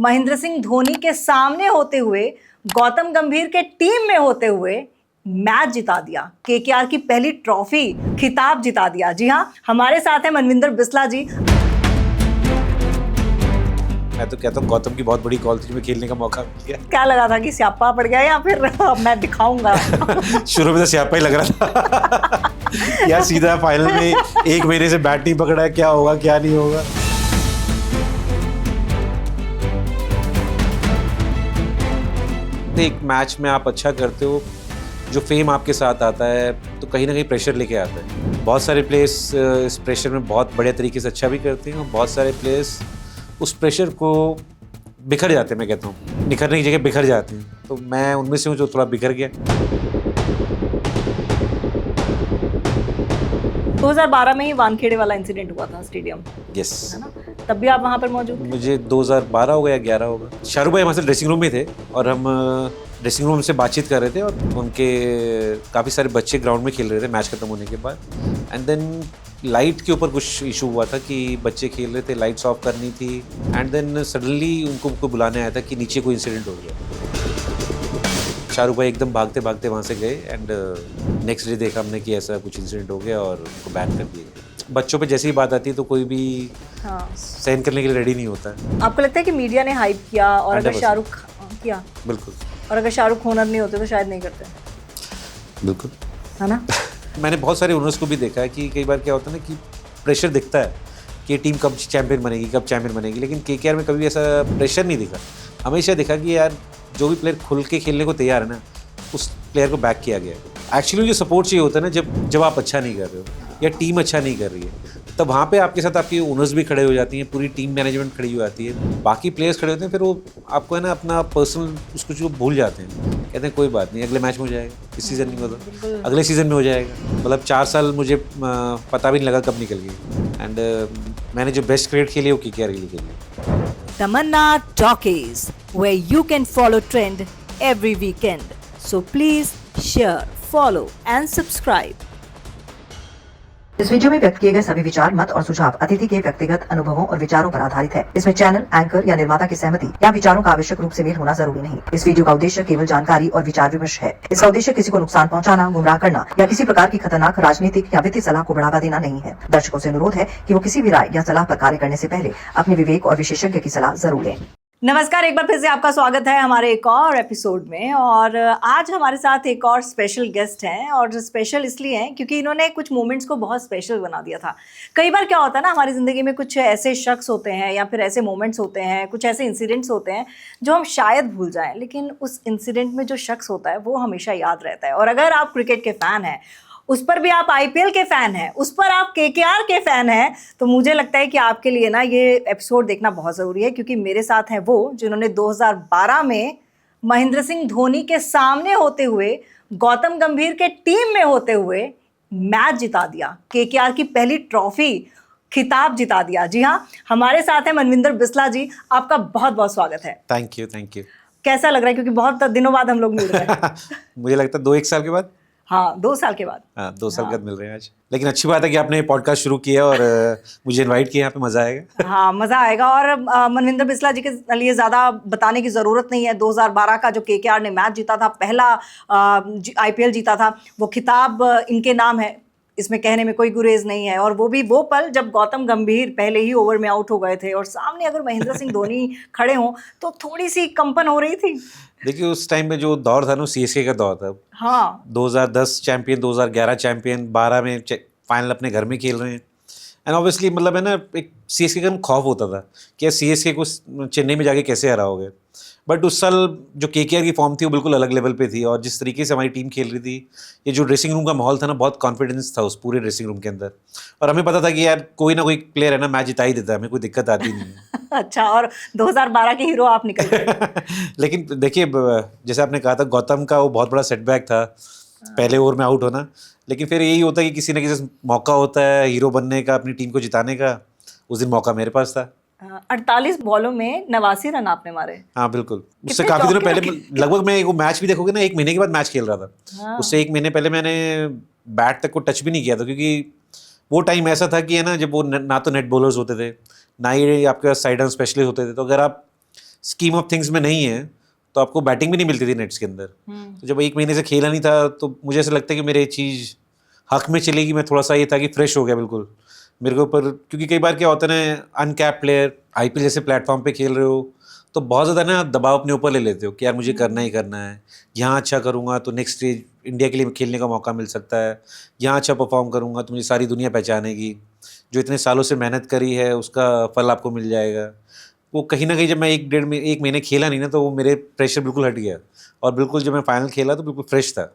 महेंद्र सिंह धोनी के सामने होते हुए, गौतम गंभीर के टीम में होते हुए मैच जिता दिया, केकेआर की पहली ट्रॉफी, खिताब जिता दिया। जी हाँ, हमारे साथ है मनविंदर बिस्ला जी। मैं तो कहता हूँ गौतम की बहुत बड़ी कॉल थी, मैं खेलने का मौका मिल गया। क्या लगा था कि स्यापा पड़ गया या फिर मैं दिखाऊंगा? शुरू में तो स्यापा ही लग रहा था यार, सीधा फाइनल में 1 महीने से बैट नहीं पकड़ा है, क्या होगा क्या नहीं होगा। एक मैच में आप अच्छा करते हो, जो फेम आपके साथ आता है तो कहीं ना कहीं प्रेशर लेके आता है। बहुत सारे प्लेयर्स इस प्रेशर में बहुत बढ़िया तरीके से अच्छा भी करते हैं और बहुत सारे प्लेयर्स उस प्रेशर को बिखर जाते हैं। मैं कहता हूँ निखरने की जगह बिखर जाते हैं, तो मैं उनमें से हूँ जो थोड़ा बिखर गया। 2012 में ही वानखेड़े वाला इंसिडेंट हुआ था स्टेडियम, यस, है ना? तब भी आप वहां पर मौजूद थे? मुझे 2012 होगा या 11 होगा। शाहरुख भाई हमारे साथ ड्रेसिंग रूम में थे और हम ड्रेसिंग रूम से बातचीत कर रहे थे और उनके काफ़ी सारे बच्चे ग्राउंड में खेल रहे थे मैच खत्म होने के बाद। एंड देन लाइट के ऊपर कुछ इशू हुआ था कि बच्चे खेल रहे थे, लाइट्स ऑफ करनी थी। एंड देन सडनली उनको बुलाने आया था कि नीचे कोई इंसिडेंट हो गया। शाहरुख भाई एकदम भागते भागते वहाँ से गए एंड नेक्स्ट डे देखा हमने कि ऐसा कुछ इंसिडेंट हो गया और उनको बैन कर दिया। बच्चों पे जैसी ही बात आती है तो कोई भी सहन करने के लिए रेडी नहीं होता है। आपको लगता है कि मीडिया ने हाइप किया और अगर 100% शाहरुख किया, बिल्कुल, और अगर शाहरुख ओनर नहीं होते तो शायद नहीं करते, बिल्कुल, है ना? मैंने बहुत सारे ओनर्स को भी देखा है कि कई बार क्या होता है ना कि प्रेशर दिखता है कि टीम कब चैंपियन बनेगी, कब चैंपियन बनेगी, लेकिन केकेआर में कभी ऐसा प्रेशर नहीं दिखा। हमेशा दिखा कि यार जो भी प्लेयर खुल के खेलने को तैयार है ना, उस प्लेयर को बैक किया गया है। एक्चुअली जो सपोर्ट चाहिए होता है ना, जब आप अच्छा नहीं कर रहे हो या टीम अच्छा नहीं कर रही है, तब वहाँ पे आपके साथ आपकी ओनर्स भी खड़े हो जाती हैं, पूरी टीम मैनेजमेंट खड़ी हो जाती है, बाकी प्लेयर्स खड़े होते हैं। फिर वो आपको है ना अपना पर्सनल उसको जो भूल जाते हैं, कहते हैं कोई बात नहीं, अगले मैच में हो जाएगा, इस सीज़न नहीं होता, अगले सीज़न में हो जाएगा। मतलब 4 साल मुझे पता भी नहीं लगा कब निकल गई। एंड मैंने जो बेस्ट क्रिकेट खेली वो केकेआर के लिए खेली। Tamanna Talkies, where you can follow trend every weekend. So please share, follow and subscribe. इस वीडियो में व्यक्त किए गए सभी विचार, मत और सुझाव अतिथि के व्यक्तिगत अनुभवों और विचारों पर आधारित है। इसमें चैनल, एंकर या निर्माता की सहमति या विचारों का आवश्यक रूप से मेल होना जरूरी नहीं। इस वीडियो का उद्देश्य केवल जानकारी और विचार विमर्श है। इसका उद्देश्य किसी को नुकसान पहुंचाना, गुमराह करना या किसी प्रकार की खतरनाक राजनीतिक या वित्तीय सलाह को बढ़ावा देना नहीं है। दर्शकों से अनुरोध है कि वो किसी भी राय या सलाह पर कार्य करने से पहले अपने विवेक और विशेषज्ञ की सलाह जरूर लें। नमस्कार, एक बार फिर से आपका स्वागत है हमारे एक और एपिसोड में। और आज हमारे साथ एक और स्पेशल गेस्ट हैं, और स्पेशल इसलिए हैं क्योंकि इन्होंने कुछ मोमेंट्स को बहुत स्पेशल बना दिया था। कई बार क्या होता है ना, हमारी ज़िंदगी में कुछ ऐसे शख्स होते हैं या फिर ऐसे मोमेंट्स होते हैं, कुछ ऐसे इंसिडेंट्स होते हैं जो हम शायद भूल जाएं, लेकिन उस इंसिडेंट में जो शख्स होता है वो हमेशा याद रहता है। और अगर आप क्रिकेट के फ़ैन हैं, उस पर भी आप आईपीएल के फ़ैन हैं, उस पर आप केकेआर के फ़ैन हैं, तो मुझे लगता है कि आपके लिए ना ये एपिसोड देखना बहुत ज़रूरी है। क्योंकि मेरे साथ हैं वो जिन्होंने 2012 में महेंद्र सिंह धोनी के सामने होते हुए, गौतम गंभीर के टीम में होते हुए मैच जिता दिया, केकेआर की पहली ट्रॉफी, खिताब जिता दिया। जी हाँ, हमारे साथ हैं मनविंदर बिस्ला जी। आपका बहुत बहुत स्वागत है। Thank you, thank you. कैसा लग रहा है, क्योंकि बहुत दिनों बाद हम लोग मिल रहे हैं? मुझे लगता है 2-1 साल के बाद। हाँ, 2 साल के बाद। हाँ, 2 साल के बाद मिल रहे हैं आज। लेकिन अच्छी बात है कि आपने पॉडकास्ट शुरू किया और मुझे इनवाइट किया, यहाँ पे मजा आएगा। हाँ, मजा आएगा। और मनविंदर बिस्ला जी के लिए ज्यादा बताने की जरूरत नहीं है। 2012 का जो केकेआर ने मैच जीता था, पहला आईपीएल जीता था, वो खिताब इनके नाम है, इसमें कहने में कोई गुरेज नहीं है। और वो भी वो पल जब गौतम गंभीर पहले ही ओवर में आउट हो गए थे और सामने अगर महेंद्र सिंह धोनी खड़े हों तो थोड़ी सी कंपन हो रही थी। देखिए उस टाइम में जो दौर था ना, सीएसके का दौर था। हाँ, 2010 चैंपियन, 2011 चैंपियन, 12 में फाइनल अपने घर में खेल रहे हैं। एंड ऑब्वियसली मतलब है ना, एक सीएसके का खौफ होता था कि सीएसके को चेन्नई में जाके कैसे हराओगे। बट उस साल जो केकेआर की फॉर्म थी वो बिल्कुल अलग लेवल पे थी, और जिस तरीके से हमारी टीम खेल रही थी, ये जो ड्रेसिंग रूम का माहौल था ना, बहुत कॉन्फिडेंस था उस पूरे ड्रेसिंग रूम के अंदर। और हमें पता था कि यार कोई ना कोई प्लेयर है ना मैच जिता ही देता है, हमें कोई दिक्कत आती नहीं है। अच्छा, और 2012 के हीरो आप निकल गए। लेकिन देखिए जैसे आपने कहा था, गौतम का वो बहुत बड़ा सेटबैक था, पहले ओवर में आउट होना। लेकिन फिर यही होता है कि किसी न किसी मौका होता है हीरो बनने का, अपनी टीम को जिताने का। उस दिन मौका मेरे पास था। 48 बॉलों में 89 रन आपने मारे। हाँ बिल्कुल, उससे काफी दिनों पहले, लगभग मैं वो मैच भी देखोगे ना, 1 महीने के बाद मैच खेल रहा था। हाँ। उससे 1 महीने पहले मैंने बैट तक को टच भी नहीं किया था, क्योंकि वो टाइम ऐसा था कि है ना, जब वो ना तो नेट बॉलर्स होते थे, ना ही आपके पास साइड आर्म स्पेशलिस्ट होते थे। तो अगर आप स्कीम ऑफ थिंग्स में नहीं है तो आपको बैटिंग भी नहीं मिलती थी नेट्स के अंदर। तो जब 1 महीने से खेला नहीं था तो मुझे ऐसा लगता है कि मेरे चीज़ हक में चलेगी। मैं थोड़ा सा ये था कि फ्रेश हो गया बिल्कुल मेरे को ऊपर, क्योंकि कई बार क्या होता है ना, अनकैप प्लेयर आईपीएल जैसे प्लेटफॉर्म पे खेल रहे हो तो बहुत ज़्यादा ना दबाव अपने ऊपर ले लेते हो कि यार मुझे करना ही करना है, यहाँ अच्छा करूँगा तो नेक्स्ट स्टेज इंडिया के लिए खेलने का मौका मिल सकता है, यहाँ अच्छा परफॉर्म करूँगा तो मुझे सारी दुनिया पहचानेगी, जो इतने सालों से मेहनत करी है उसका फल आपको मिल जाएगा। वो कहीं ना कहीं जब मैं 1 महीने खेला नहीं ना तो वो मेरे प्रेशर बिल्कुल हट गया, और बिल्कुल जब मैं फाइनल खेला तो बिल्कुल फ्रेश था।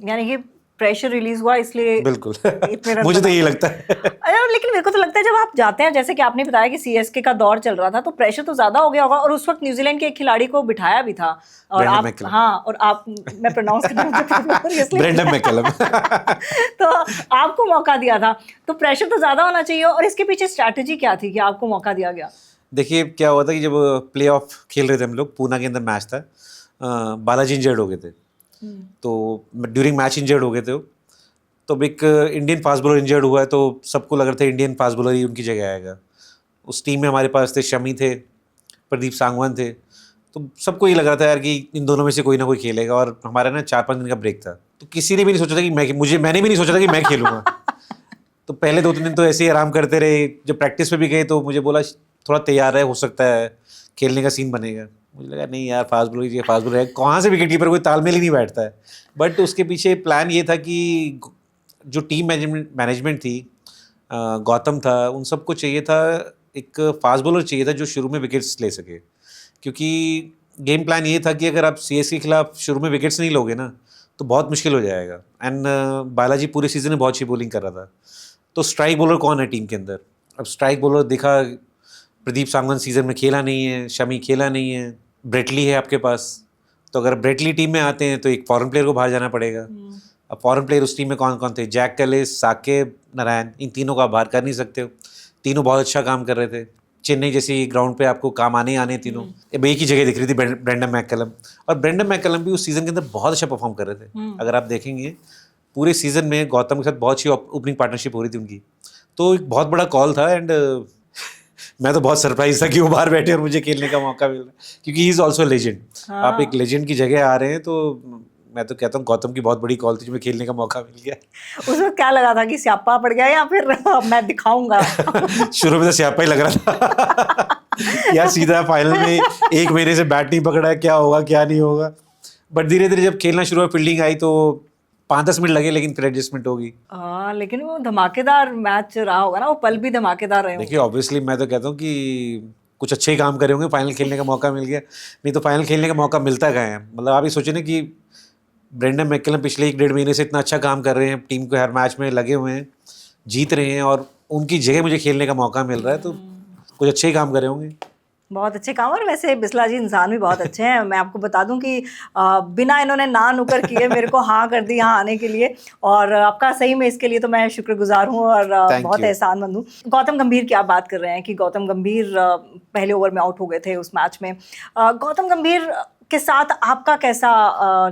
यानी कि प्रेशर रिलीज हुआ इसलिए बिल्कुल इतने रन मुझे तो बना। यही लगता है। अरे लेकिन मेरे को तो लगता है जब आप जाते हैं, जैसे कि आपने बताया कि सीएसके का दौर चल रहा था तो प्रेशर तो ज्यादा हो गया होगा, और उस वक्त न्यूजीलैंड के एक खिलाड़ी को बिठाया भी था और ब्रेंडन आप मैकलम। हाँ, और आप मैं प्रोनाउंस करना ब्रेंडन मैकलम। तो आपको मौका दिया था, तो प्रेशर तो ज्यादा होना चाहिए। और इसके पीछे स्ट्रैटेजी क्या थी कि आपको मौका दिया गया? देखिए क्या हुआ था कि जब प्ले ऑफ खेल रहे थे हम लोग, पूना के अंदर मैच था, बालाजी इंजर्ड हो गए थे, तो ड्यूरिंग मैच इंजर्ड हो गए थे वो। तो अब एक इंडियन फास्ट बॉलर इंजर्ड हुआ है तो सबको लग रहा था इंडियन फास्ट बॉलर ही उनकी जगह आएगा। उस टीम में हमारे पास थे शमी थे, प्रदीप सांगवान थे, तो सबको ये लग रहा था यार कि इन दोनों में से कोई ना कोई खेलेगा। और हमारा ना 4-5 दिन का ब्रेक था, तो किसी ने भी नहीं सोचा था कि मैंने भी नहीं सोचा था कि मैं खेलूँगा। तो पहले 2-3 दिन तो ऐसे ही आराम करते रहे। जब प्रैक्टिस पे भी गए तो मुझे बोला थोड़ा तैयार रहे, हो सकता है खेलने का सीन बनेगा। मुझे लगा नहीं यार, फास्ट बॉलर है, कहाँ से विकेट कीपर, कोई तालमेल ही नहीं बैठता है। बट उसके पीछे प्लान ये था कि जो टीम मैनेजमेंट थी, गौतम था, उन सबको चाहिए था एक फास्ट बॉलर चाहिए था जो शुरू में विकेट्स ले सके, क्योंकि गेम प्लान ये था कि अगर आप सीएसके के खिलाफ शुरू में विकेट्स नहीं लोगे ना तो बहुत मुश्किल हो जाएगा। एंड बालाजी पूरे सीजन में बहुत अच्छी बॉलिंग कर रहा था, तो स्ट्राइक बॉलर कौन है टीम के अंदर? अब स्ट्राइक बॉलर देखा, प्रदीप सांगवान सीजन में खेला नहीं है, शमी खेला नहीं है, ब्रेटली है आपके पास, तो अगर ब्रेटली टीम में आते हैं तो एक फॉरेन प्लेयर को बाहर जाना पड़ेगा। अब फॉरेन प्लेयर उस टीम में कौन कौन थे? जैक कैलिस, साकेब, नारायण, इन तीनों को आप बाहर कर नहीं सकते हो। तीनों बहुत अच्छा काम कर रहे थे, चेन्नई जैसी ग्राउंड पे आपको काम आने ही आने तीनों। अब एक ही जगह दिख रही थी ब्रेंडन मैकलम, और ब्रेंडन मैकलम भी उस सीजन के अंदर बहुत अच्छा परफॉर्म कर रहे थे। अगर आप देखेंगे पूरे सीजन में गौतम के साथ बहुत अच्छी ओपनिंग पार्टनरशिप हो रही थी उनकी, तो एक बहुत बड़ा कॉल था। एंड मैं तो बहुत सरप्राइज था कि वो बाहर बैठे और मुझे खेलने का मौका मिल रहा है, क्योंकि ही इज़ ऑल्सो लेजेंड। आप एक लेजेंड की जगह आ रहे हैं, तो मैं तो कहता हूँ गौतम की बहुत बड़ी कॉल थी जो मैं खेलने का मौका मिल गया। उस वक्त क्या लगा था कि स्यापा पड़ गया या फिर मैं दिखाऊंगा? शुरू में तो स्यापा ही लग रहा था यार, सीधा फाइनल में 1 महीने से बैट नहीं पकड़ा है, क्या होगा क्या नहीं होगा। बट धीरे धीरे जब खेलना शुरू हुआ, फील्डिंग आई तो 5-10 मिनट लगे, लेकिन फिर एडजस्टमेंट होगी। लेकिन वो धमाकेदार मैच रहा होगा ना, वो पल भी धमाकेदार रहे होंगे। देखिए ऑब्वियसली मैं तो कहता हूँ कि कुछ अच्छे ही काम करे होंगे, फाइनल खेलने का मौका मिल गया, नहीं तो फाइनल खेलने का मौका मिलता कहाँ है। मतलब आप ये सोचिए ना कि ब्रेंडन मैकलम पिछले 1-1.5 महीने से इतना अच्छा काम कर रहे हैं, टीम को हर मैच में लगे हुए हैं, जीत रहे हैं, और उनकी जगह मुझे खेलने का मौका मिल रहा है, तो कुछ अच्छे ही काम करे होंगे। बहुत अच्छे काम। और वैसे बिस्ला जी इंसान भी बहुत अच्छे हैं। मैं आपको बता दूं कि बिना इन्होंने ना नुकर किए मेरे को हाँ कर दी यहाँ आने के लिए, और आपका सही में इसके लिए तो मैं शुक्रगुजार हूँ और बहुत एहसानमंद हूँ। गौतम गंभीर की आप बात कर रहे हैं कि गौतम गंभीर पहले ओवर में आउट हो गए थे उस मैच में। गौतम गंभीर के साथ आपका कैसा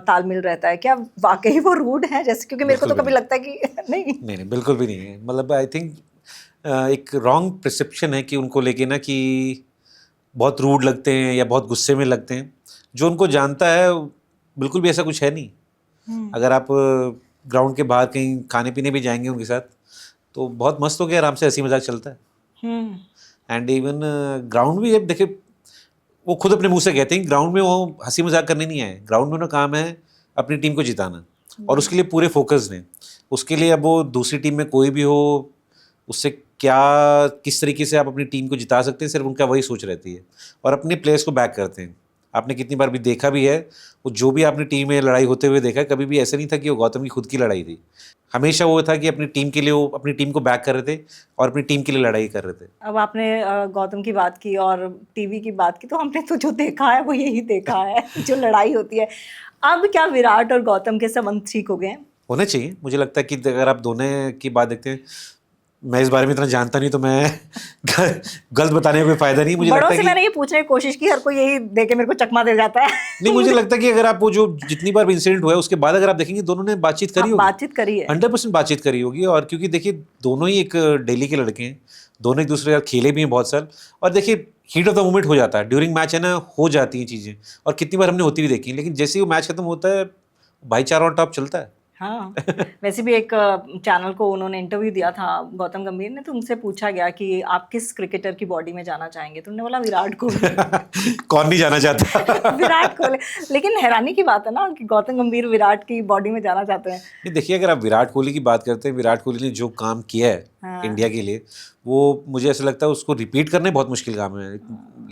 तालमेल रहता है? क्या वाकई वो रूड है जैसे? क्योंकि मेरे को तो कभी लगता है कि नहीं, बिल्कुल भी नहीं है। मतलब आई थिंक एक रॉन्ग परसेप्शन है कि उनको लेके ना कि बहुत रूड लगते हैं या बहुत गुस्से में लगते हैं। जो उनको जानता है बिल्कुल भी ऐसा कुछ है नहीं। अगर आप ग्राउंड के बाहर कहीं खाने पीने भी जाएंगे उनके साथ तो बहुत मस्त हो के आराम से हंसी मजाक चलता है। एंड इवन ग्राउंड भी देखिए, वो खुद अपने मुंह से कहते हैं ग्राउंड में वो हंसी मजाक करने नहीं आए, ग्राउंड में उनका काम है अपनी टीम को जिताना, और उसके लिए पूरे फोकस्ड हैं। उसके लिए अब वो दूसरी टीम में कोई भी हो, उससे क्या किस तरीके से आप अपनी टीम को जिता सकते हैं, सिर्फ उनका वही सोच रहती है, और अपने प्लेयर्स को बैक करते हैं। आपने कितनी बार भी देखा भी है, वो जो भी आपने टीम में लड़ाई होते हुए देखा है, कभी भी ऐसा नहीं था कि वो गौतम की खुद की लड़ाई थी। हमेशा वो था कि अपनी टीम के लिए वो अपनी टीम को बैक कर रहे थे और अपनी टीम के लिए लड़ाई कर रहे थे। अब आपने गौतम की बात की और टीवी की बात की, तो हमने तो जो देखा है वो यही देखा है जो लड़ाई होती है। अब क्या विराट और गौतम के संबंध ठीक हो गए हैं? होने चाहिए। मुझे लगता है कि अगर आप दोनों की बात देखते हैं, मैं इस बारे में इतना जानता नहीं तो मैं गलत बताने का कोई फायदा नहीं। मुझे लगता है कि मैंने ये पूछने की कोशिश की, हर कोई यही देके मेरे को चकमा दे जाता है। नहीं, मुझे लगता है कि अगर आप वो जो जितनी बार भी इंसिडेंट हुआ है उसके बाद अगर आप देखेंगे दोनों ने बातचीत करी होगी, बातचीत करी है, 100% बातचीत करी होगी। और क्योंकि देखिए दोनों ही एक दिल्ली के लड़के हैं, दोनों एक दूसरे के साथ खेले भी हैं बहुत साल, और देखिए हीट ऑफ द मोमेंट हो जाता है, ड्यूरिंग मैच है ना हो जाती हैं चीज़ें, और कितनी बार हमने होती भी देखी, लेकिन जैसे ही वो मैच खत्म होता है भाईचारा ऑन टॉप चलता है। हाँ, वैसे भी एक चैनल को उन्होंने इंटरव्यू दिया था गौतम गंभीर ने, तो उनसे पूछा गया कि आप किस क्रिकेटर की बॉडी में जाना चाहेंगे, तो उन्होंने बोला विराट कोहली। कौन नहीं जाना चाहता। विराट कोहली। लेकिन हैरानी की बात है ना कि गौतम गंभीर विराट की बॉडी में जाना चाहते हैं। नहीं, देखिए अगर आप विराट कोहली की बात करते हैं, विराट कोहली ने जो काम किया है हाँ। इंडिया के लिए, वो मुझे ऐसा लगता है उसको रिपीट करने बहुत मुश्किल काम है।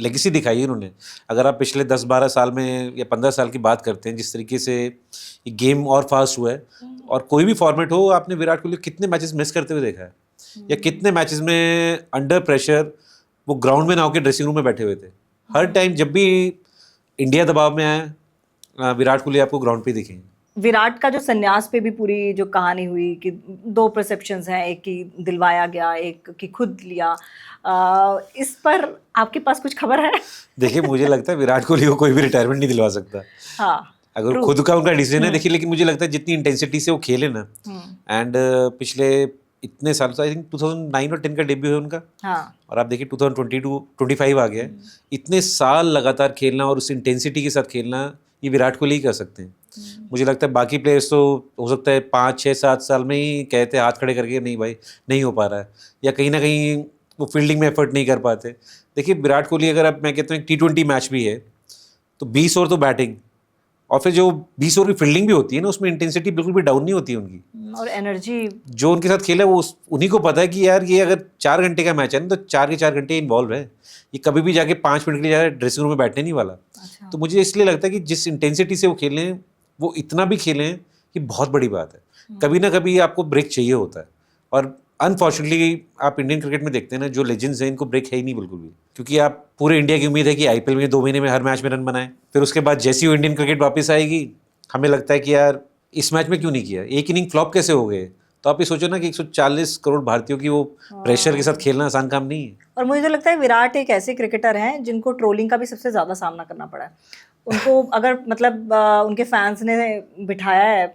लेगेसी दिखाई है उन्होंने। अगर आप पिछले 10-12 साल में या 15 साल की बात करते हैं, जिस तरीके से ये गेम और फास्ट हुआ है, और कोई भी फॉर्मेट हो, आपने विराट कोहली कितने मैचेस मिस करते हुए देखा है, या कितने मैचेस में अंडर प्रेशर वो ग्राउंड में ना होकर ड्रेसिंग रूम में बैठे हुए थे। हर टाइम जब भी इंडिया दबाव में आए, विराट कोहली आपको ग्राउंड पे दिखेंगे। विराट का जो संन्यास पे भी पूरी जो कहानी हुई कि 2 परसेप्शंस हैं, एक की दिलवाया गया, एक की खुद लिया, इस पर आपके पास कुछ खबर है? देखिए मुझे लगता है विराट कोहली को कोई भी रिटायरमेंट नहीं दिलवा सकता। हाँ, अगर true. खुद का उनका डिसीजन है, देखिए, लेकिन मुझे लगता है जितनी इंटेंसिटी से वो खेले ना, एंड पिछले इतने साल से, आई थिंक 2009 और 10 का डेब्यू है उनका, हाँ, और आप देखिए 2022-25 आ गया है। इतने साल लगातार खेलना और उस इंटेंसिटी के साथ खेलना, ये विराट कोहली ही कर सकते हैं। मुझे लगता है बाकी प्लेयर्स तो हो सकता है 5-6-7 साल में ही कहते हैं हाथ खड़े करके नहीं भाई नहीं हो पा रहा है, या कहीं ना कहीं वो फील्डिंग में एफर्ट नहीं कर पाते। देखिए विराट कोहली, अगर अब मैं कहता हूँ T20 मैच भी है तो 20 ओवर तो बैटिंग, और फिर जो 20 ओवर की फील्डिंग भी होती है ना, उसमें इंटेंसिटी बिल्कुल भी डाउन नहीं होती है उनकी, और एनर्जी जो उनके साथ खेला वो उन्हीं को पता है कि यार ये अगर 4 घंटे का मैच है ना, तो 4 के 4 घंटे इन्वॉल्व है, ये कभी भी जाके 5 मिनट के लिए ड्रेसिंग रूम में बैठने नहीं वाला। अच्छा। तो मुझे इसलिए लगता है कि जिस इंटेंसिटी से वो खेले हैं, वो इतना भी खेले हैं, ये बहुत बड़ी बात है। कभी ना कभी आपको ब्रेक चाहिए होता है, और अनफॉर्चुनेटली आप इंडियन क्रिकेट में देखते हैं ना, जो लेजेंड्स हैं इनको ब्रेक है ही नहीं बिल्कुल भी, क्योंकि आप पूरे इंडिया की उम्मीद है कि आईपीएल में 2 महीने में हर मैच में रन बनाए, फिर उसके बाद जैसी वो इंडियन क्रिकेट वापस आएगी, हमें लगता है कि यार इस मैच में क्यों नहीं किया, एक इनिंग फ्लॉप कैसे हो गए। तो आप ये सोचो ना कि 140 करोड़ भारतीयों की वो प्रेशर के साथ खेलना आसान काम नहीं है। और मुझे तो लगता है विराट एक ऐसे क्रिकेटर हैं जिनको ट्रोलिंग का भी सबसे ज़्यादा सामना करना पड़ा है। उनको अगर मतलब उनके फैंस ने बिठाया है,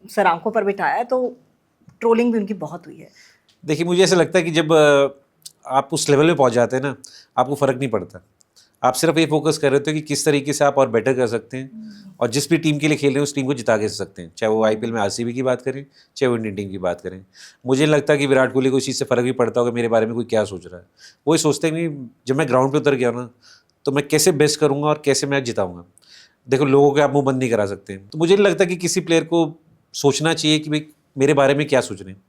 सर आंखों पर बिठाया है, तो ट्रोलिंग भी उनकी बहुत हुई है। देखिए मुझे ऐसा लगता है कि जब आप उस लेवल पे पहुंच जाते हैं ना, आपको फ़र्क नहीं पड़ता, आप सिर्फ ये फोकस कर रहे होते हो कि किस तरीके से आप और बेटर कर सकते हैं, और जिस भी टीम के लिए खेल रहे हैं उस टीम को जिता के सकते हैं, चाहे वो आईपीएल में आरसीबी की बात करें, चाहे वो इंडियन टीम की बात करें। मुझे नहीं लगता कि विराट कोहली को इस चीज़ से फ़र्क भी पड़ता होगा मेरे बारे में कोई क्या सोच रहा है। वो ये सोचते हैं कि जब मैं ग्राउंड पे उतर गया ना, तो मैं कैसे बेस्ट करूँगा और कैसे मैच जिताऊँगा। देखो लोगों के आप मुँह बंद नहीं करा सकते हैं, तो मुझे नहीं लगता कि किसी प्लेयर को सोचना चाहिए कि भाई मेरे बारे में क्या सोच रहे हैं।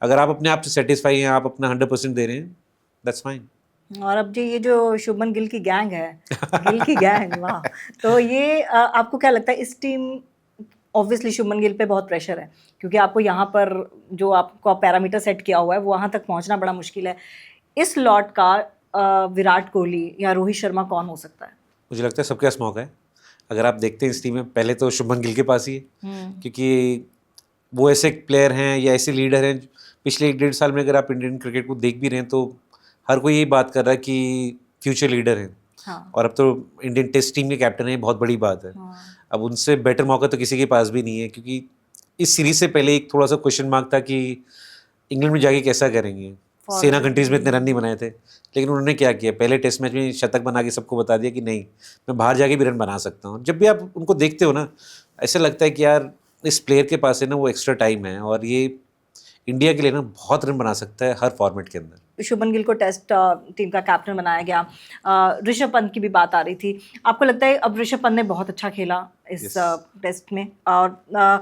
अगर आप अपने आप से सेटिस्फाई हैं, आप अपना 100% दे रहे हैं, दैट्स फाइन। और अब जो ये जो शुभमन गिल की गैंग है, गिल की गैंग, वाह, तो ये आपको क्या लगता है इस टीम, ऑब्वियसली शुभमन गिल पे बहुत प्रेशर है क्योंकि आपको यहाँ पर जो आपका पैरामीटर सेट किया हुआ है वो वहाँ तक पहुँचना बड़ा मुश्किल है। इस लॉट का विराट कोहली या रोहित शर्मा कौन हो सकता है? मुझे लगता है सबके पास मौका है। अगर आप देखते हैं इस टीम में, पहले तो शुभमन गिल के पास ही है, क्योंकि वो ऐसे प्लेयर हैं या ऐसे लीडर हैं, पिछले 1-1.5 साल में अगर आप इंडियन क्रिकेट को देख भी रहे हैं तो हर कोई यही बात कर रहा है कि फ्यूचर लीडर हैं। हाँ। और अब तो इंडियन टेस्ट टीम के कैप्टन है, बहुत बड़ी बात है। हाँ। अब उनसे बेटर मौका तो किसी के पास भी नहीं है, क्योंकि इस सीरीज से पहले एक थोड़ा सा क्वेश्चन मार्क था कि इंग्लैंड में जाके कैसा करेंगे। सेना कंट्रीज में इतने रन नहीं बनाए थे, लेकिन उन्होंने क्या किया, पहले टेस्ट मैच में शतक बना के सबको बता दिया कि नहीं, मैं बाहर जाके भी रन बना सकता हूँ। जब भी आप उनको देखते हो ना, ऐसा लगता है कि यार इस प्लेयर के पास है ना वो एक्स्ट्रा टाइम है, और ये इंडिया के लिए ना बहुत रन बना सकता है हर फॉर्मेट के अंदर। शुभमन गिल को टेस्ट टीम का कैप्टन बनाया गया। ऋषभ पंत की भी बात आ रही थी, आपको लगता है अब ऋषभ पंत ने बहुत अच्छा खेला इस टेस्ट में, और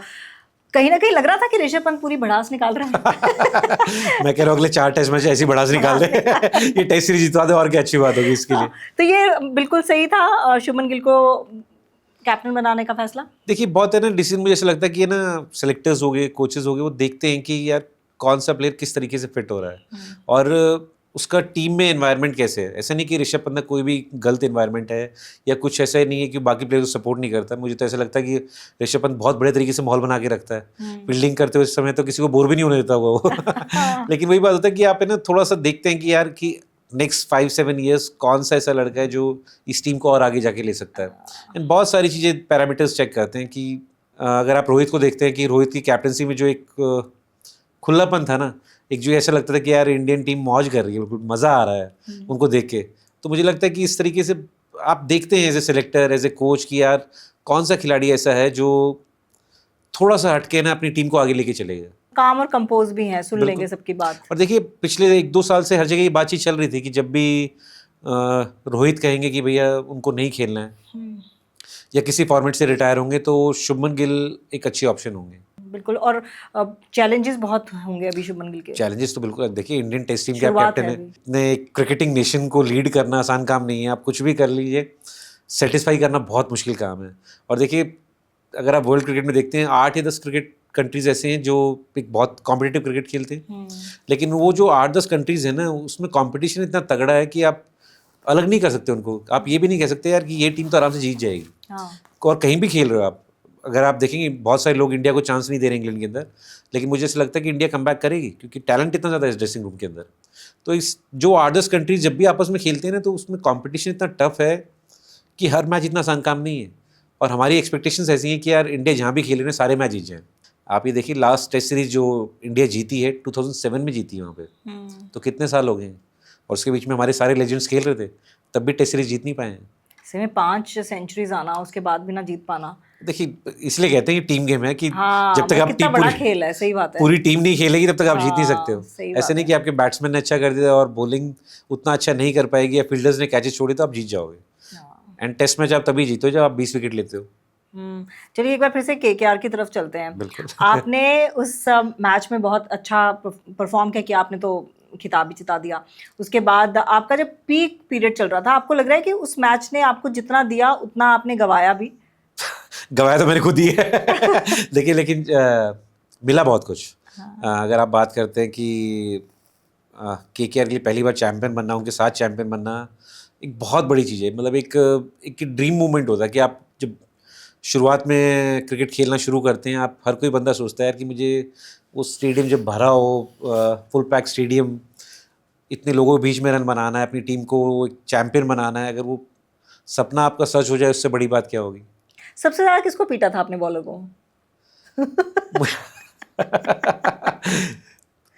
कहीं ना कहीं लग रहा था कि ऋषभ पंत पूरी भड़ास निकाल रहा है। मैं कह रहा हूँ अगले 4 टेस्ट मैच ऐसी भड़ास निकाल दे, ये टेस्ट सीरीज जितवा दे, और क्या अच्छी बात होगी इसके लिए। तो ये बिल्कुल सही था शुभमन गिल को कैप्टन बनाने का फैसला। देखिए बहुत है ना डिसीजन, मुझे ऐसा लगता है कि है ना सेलेक्टर्स हो गए, कोचेस हो गए, वो देखते हैं कि यार कौन सा प्लेयर किस तरीके से फिट हो रहा है, और उसका टीम में एनवायरनमेंट कैसे है। ऐसा नहीं कि ऋषभ पंत कोई भी गलत एनवायरनमेंट है या कुछ ऐसा नहीं है कि बाकी प्लेयर को सपोर्ट नहीं करता। मुझे तो ऐसा लगता है कि ऋषभ पंत बहुत बड़े तरीके से माहौल बना के रखता है, फील्डिंग करते हुए समय तो किसी को बोर भी नहीं होने देता होगा वो। लेकिन वही बात होता है कि आप है ना थोड़ा सा देखते हैं कि यार कि नेक्स्ट 5-7 ईयर्स कौन सा ऐसा लड़का है जो इस टीम को और आगे जाके ले सकता है। एंड बहुत सारी चीज़ें पैरामीटर्स चेक करते हैं कि अगर आप रोहित को देखते हैं कि रोहित की कैप्टनसी में जो एक खुलापन था ना, एक जो ऐसा लगता था कि यार इंडियन टीम मौज कर रही है, बिल्कुल मज़ा आ रहा है उनको देख के। तो मुझे लगता है कि इस तरीके से आप देखते हैं as a selector, as a coach, कि यार कौन सा खिलाड़ी ऐसा है जो थोड़ा सा हटके ना अपनी टीम को आगे लेके चलेगा। काम और कंपोज भी हैं, सुन बिल्कुल। लेंगे सबकी बात। और देखिए पिछले 1-2 साल से हर जगह ये बातचीत चल रही थी कि जब भी रोहित कहेंगे कि भैया उनको नहीं खेलना है या किसी फॉर्मेट से रिटायर होंगे तो शुभमन गिल एक अच्छी ऑप्शन होंगे। बिल्कुल। और चैलेंजेस बहुत होंगे अभी शुभमन गिल के। चैलेंजेस तो बिल्कुल, देखिए इंडियन टेस्ट टीम के आप शुरुआत कैप्टन है है, ने क्रिकेटिंग नेशन को लीड करना आसान काम नहीं है। आप कुछ भी कर लीजिए, सेटिस्फाई करना बहुत मुश्किल काम है। और देखिए अगर आप वर्ल्ड क्रिकेट में देखते हैं 8 या 10 क्रिकेट कंट्रीज ऐसे हैं जो एक बहुत कॉम्पिटिटिव क्रिकेट खेलते हैं, लेकिन वो जो 8-10 कंट्रीज है ना, उसमें कंपटीशन इतना तगड़ा है कि आप अलग नहीं कर सकते उनको। आप ये भी नहीं कह सकते यार कि ये टीम तो आराम से जीत जाएगी। हाँ। और कहीं भी खेल रहे हो आप, अगर आप देखेंगे बहुत सारे लोग इंडिया को चांस नहीं दे रहे इंग्लैंड के अंदर, लेकिन मुझे ऐसा लगता है कि इंडिया कम बैक करेगी क्योंकि टैलेंट इतना ज़्यादा है इस ड्रेसिंग रूम के अंदर। तो इस जो 8-10 कंट्रीज जब भी आपस में खेलते हैं ना, तो उसमें कॉम्पिटिशन इतना टफ है कि हर मैच इतना आसान काम नहीं है। और हमारी एक्सपेक्टेशंस ऐसी हैं कि यार इंडिया जहाँ भी खेले ना सारे मैच जीत जाएँ। आप ये देखिए लास्ट टेस्ट सीरीज जो इंडिया जीती है 2007 में जीती है वहाँ पे, तो कितने साल हो गए हैं। और उसके बीच में हमारे सारे लेजेंड्स खेल रहे थे, तब भी टेस्ट सीरीज जीत नहीं पाए हैं। ऐसे में 5 सेंचुरीज आना, उसके बाद भी ना जीत पाना। देखिए इसलिए कहते हैं कि टीम गेम है कि हाँ, जब तक आप कितना टीम बड़ा खेल है, सही बात है। पूरी टीम नहीं खेलेगी तब तक आप जीत नहीं सकते हो। सही बात ऐसे नहीं कि आपके बैट्समैन ने अच्छा कर दिया और बॉलिंग उतना अच्छा नहीं कर पाएगी या फील्डर्स ने कैचेस छोड़े तो आप जीत जाओगे। एंड टेस्ट मैच आप तभी जीतो जब आप 20 विकेट लेते हो। चलिए एक बार फिर से केकेआर की तरफ चलते हैं। बिल्कुल। आपने उस मैच में बहुत अच्छा परफॉर्म किया, आपने तो खिताब भी जिता दिया। उसके बाद आपका जब पीक पीरियड चल रहा था, आपको लग रहा है कि उस मैच ने आपको जितना दिया उतना आपने गवाया भी? गवाया तो मैंने खुद ही है। देखिए लेकिन मिला बहुत कुछ। अगर आप बात करते हैं कि केकेआर के लिए पहली बार चैंपियन बनना, उनके साथ चैंपियन बनना एक बहुत बड़ी चीज़ है। मतलब एक ड्रीम मूवमेंट होता है कि आप जब शुरुआत में क्रिकेट खेलना शुरू करते हैं, आप हर कोई बंदा सोचता है यार कि मुझे वो स्टेडियम जब भरा हो, फुल पैक स्टेडियम, इतने लोगों के बीच में रन बनाना है, अपनी टीम को एक चैंपियन बनाना है। अगर वो सपना आपका सच हो जाए, उससे बड़ी बात क्या होगी। सबसे ज़्यादा किसको पीटा था आपने बॉलर को?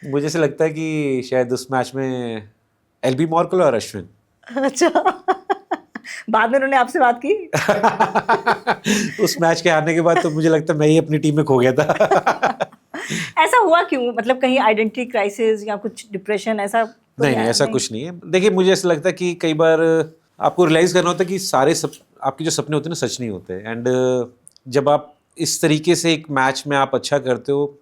मुझे ऐसा लगता है कि शायद उस मैच में एलबी मॉर्कल और अश्विन। अच्छा। बाद में उन्होंने आपसे बात की? उस मैच के हारने के बाद तो मुझे लगता है मैं ही अपनी टीम में खो गया था। ऐसा हुआ क्यों? मतलब कहीं आइडेंटिटी क्राइसिस या कुछ डिप्रेशन ऐसा? नहीं, ऐसा कुछ नहीं है। देखिए मुझे ऐसा लगता है कि कई बार आपको रियलाइज़ करना होता है कि सारे आपके जो सपने होते हैं ना सच नहीं होते। एंड जब आप इस तरीके से एक मैच में आप अच्छा करते हो,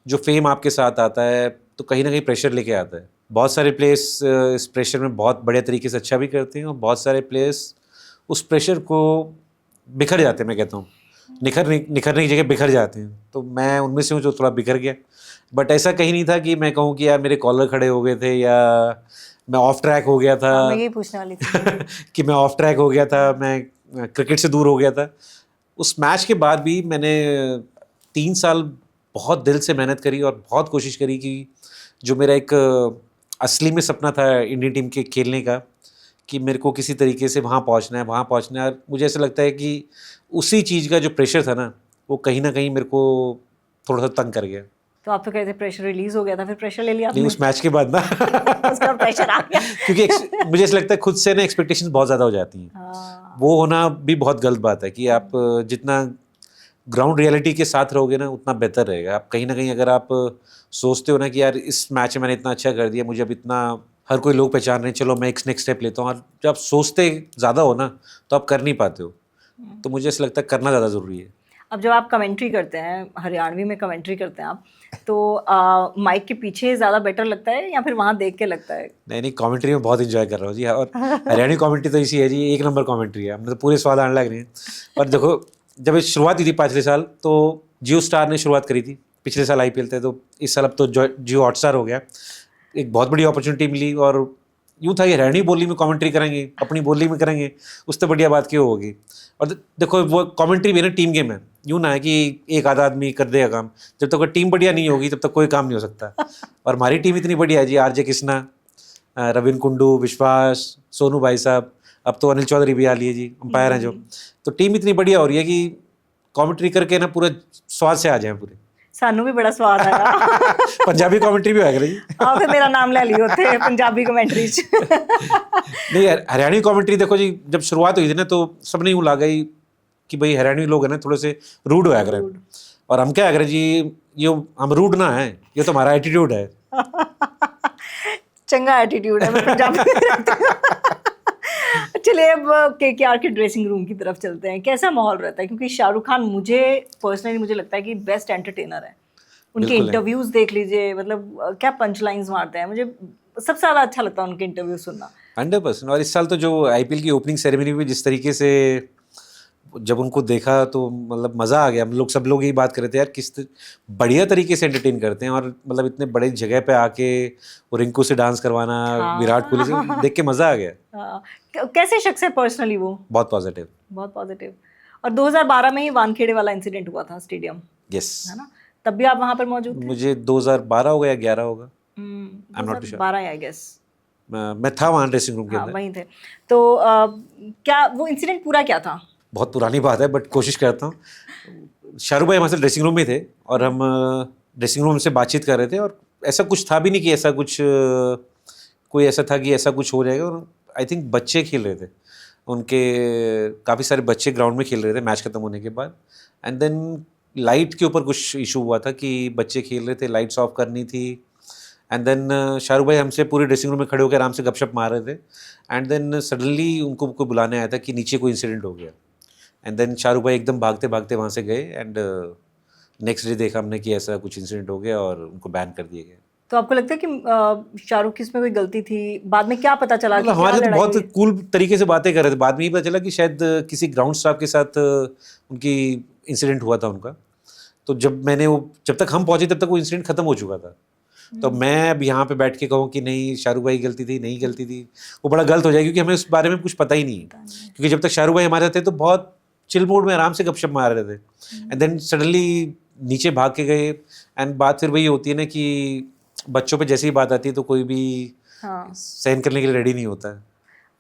जो फेम आपके साथ आता है, तो कहीं ना कहीं प्रेशर लेके आता है। बहुत सारे प्लेयर्स इस प्रेशर में बहुत बढ़िया तरीके से अच्छा भी करते हैं और बहुत सारे प्लेयर्स उस प्रेशर को बिखर जाते हैं। मैं कहता हूँ निखरने की जगह बिखर जाते हैं। तो मैं उनमें से हूँ जो थोड़ा बिखर गया। बट ऐसा कहीं नहीं था कि मैं कहूँ कि यार मेरे कॉलर खड़े हो गए थे या मैं ऑफ ट्रैक हो गया था। मैं यही पूछने वाली थी। कि मैं ऑफ ट्रैक हो गया था, मैं क्रिकेट से दूर हो गया था। उस मैच के बाद भी मैंने 3 साल बहुत दिल से मेहनत करी और बहुत कोशिश करी कि जो मेरा एक असली में सपना था इंडियन टीम के खेलने का, कि मेरे को किसी तरीके से वहाँ पहुँचना है। और मुझे ऐसा लगता है कि उसी चीज़ का जो प्रेशर था ना, वो कहीं ना कहीं मेरे को थोड़ा सा तंग कर गया। तो आप तो कहते प्रेशर रिलीज हो गया था, फिर प्रेशर ले लिया आपने? नहीं, उस मैच के बाद ना उसका प्रेशर आ गया। क्योंकि मुझे ऐसा लगता है खुद से ना एक्सपेक्टेशंस बहुत ज़्यादा हो जाती हैं। वो होना भी बहुत गलत बात है कि आप जितना ग्राउंड रियलिटी के साथ रहोगे ना उतना बेहतर रहेगा। आप कहीं ना कहीं अगर आप सोचते हो ना कि यार इस मैच में मैंने इतना अच्छा कर दिया, मुझे अब इतना हर कोई लोग पहचान रहे हैं, चलो मैं एक नेक्स्ट स्टेप लेता हूँ, और जब आप सोचते ज़्यादा हो ना तो आप कर नहीं पाते हो। तो मुझे ऐसा लगता है करना ज़्यादा ज़रूरी है। अब जब आप कमेंट्री करते हैं, हरियाणवी में कमेंट्री करते हैं आप, तो माइक के पीछे ज़्यादा बेटर लगता है या फिर वहाँ देख के लगता है? नहीं, कमेंट्री में बहुत इन्जॉय कर रहा हूँ जी। और हरियाणवी कमेंट्री तो इसी है जी, 1 नंबर कमेंट्री है। हमने तो पूरे स्वाद आने लग रहे हैं। और देखो जब ये शुरुआत हुई थी पिछले साल, तो जियो स्टार ने शुरुआत करी थी। पिछले साल IPL थे, तो इस साल अब तो जियो हॉटस्टार हो गया। एक बहुत बड़ी अपॉर्चुनिटी मिली और यूँ था कि हरियाणवी बोली में कमेंट्री करेंगे, अपनी बोली में करेंगे, उससे बढ़िया बात क्यों होगी। और देखो वो कमेंट्री भी ना टीम गेम है। यूँ ना है कि एक आधा आदमी कर देगा काम। जब तक टीम बढ़िया नहीं होगी तब तक कोई काम नहीं हो सकता। और हमारी टीम इतनी बढ़िया है जी, RJ कृष्णा, रविंद्र कुंडू, विश्वास, सोनू भाई साहब, अब तो अनिल चौधरी भी आ लिए जी, अंपायर हैं जो। तो टीम इतनी बढ़िया हो रही है कि कमेंट्री करके ना पूरा स्वाद से आ जाए पूरे। सानू भी बड़ा स्वाद आया पंजाबी कमेंट्री भी होया रही फिर मेरा नाम ले लियो थे पंजाबी कमेंट्री च नहीं यार, हरियाणवी कमेंट्री देखो जी, जब शुरुआत हुई थी ना तो सबने यूँ लगा ही कि भाई हरियाणवी लोग है ना थोड़े से रूड होया करें, और हम क्या करें जी, ये हम रूड ना है, ये तो हमारा एटीट्यूड है। चंगा एटीट्यूड है, मैं पंजाबी में रहती हूँ। चलिए अब केकेआर के ड्रेसिंग रूम की तरफ चलते हैं। कैसा माहौल रहता है, क्योंकि शाहरुख खान मुझे पर्सनली मुझे लगता है कि बेस्ट एंटरटेनर है। उनके बिल्कुल है। इंटरव्यूज देख लीजिए, मतलब क्या पंच लाइंस मारते हैं, मुझे सबसे ज़्यादा अच्छा लगता है उनके इंटरव्यू सुनना। 100%। और इस साल तो जो आईपीएल की ओपनिंग सेरेमनी में जिस तरीके से जब उनको देखा तो मतलब मज़ा आ गया। हम लोग सब लोग यही बात कर रहे थे यार, किस बढ़िया तरीके से एंटरटेन करते हैं, और मतलब इतने बड़े जगह पे आके वो रिंकू से डांस करवाना, विराट कोहली से, देख के मज़ा आ गया। हाँ, कैसे शख्स है पर्सनली वो? बहुत पॉजिटिव। बहुत पॉजिटिव। और 2012 में ही वानखेड़े वाला इंसिडेंट हुआ था स्टेडियम, यस, है ना? तब भी आप वहाँ पर मौजूद थे? मुझे 2012 होगा या 11 होगा, I am not sure. 12 I guess. मैं था वहाँ ड्रेसिंग रूम के हाँ अंदर। वहीं थे। तो क्या वो इंसिडेंट पूरा क्या था? बहुत पुरानी बात है बट कोशिश करता हूँ। शाहरुख भाई हमारे साथ ड्रेसिंग रूम में थे, और हम ड्रेसिंग रूम से बातचीत कर रहे थे, और ऐसा कुछ था भी नहीं कि ऐसा कुछ कोई ऐसा था कि ऐसा कुछ हो जाएगा। और आई थिंक बच्चे खेल रहे थे, उनके काफ़ी सारे बच्चे ग्राउंड में खेल रहे थे मैच ख़त्म होने के बाद, एंड देन लाइट के ऊपर कुछ इशू हुआ था कि बच्चे खेल रहे थे, लाइट्स ऑफ करनी थी, एंड देन शाहरुख भाई हमसे पूरे ड्रेसिंग रूम में खड़े होकर आराम से गपशप मार रहे थे, एंड देन सडनली उनको कोई बुलाने आया था कि नीचे कोई इंसिडेंट हो गया, एंड देन शाहरुख भाई एकदम भागते भागते वहाँ से गए, एंड नेक्स्ट डे देखा हमने कि ऐसा कुछ इंसिडेंट हो गया और उनको बैन कर दिया गया। तो आपको लगता है कि शाहरुख की इसमें कोई गलती थी? बाद में क्या पता चला कि मतलब हमारे क्या तो लड़ाई बहुत हुई? कूल तरीके से बातें कर रहे थे, बाद में ही पता चला कि शायद किसी ग्राउंड स्टाफ के साथ उनकी इंसिडेंट हुआ था उनका। तो जब तक हम पहुंचे तब तक वो इंसिडेंट खत्म हो चुका था। तो मैं अब यहाँ पे बैठ के कहूँ कि नहीं शाहरुख भाई की गलती थी, नहीं गलती थी, वो बड़ा गलत हो जाएगा, क्योंकि हमें उस बारे में कुछ पता ही नहीं है। क्योंकि जब तक शाहरुख भाई हमारे साथ थे तो बहुत चिल मूड में आराम से गपशप मार रहे थे, एंड देन सडनली नीचे भाग के गए, एंड बात फिर वही होती है ना कि बच्चों पे जैसे ही बात आती है तो कोई भी हाँ। सहन करने के लिए रेडी नहीं होता है।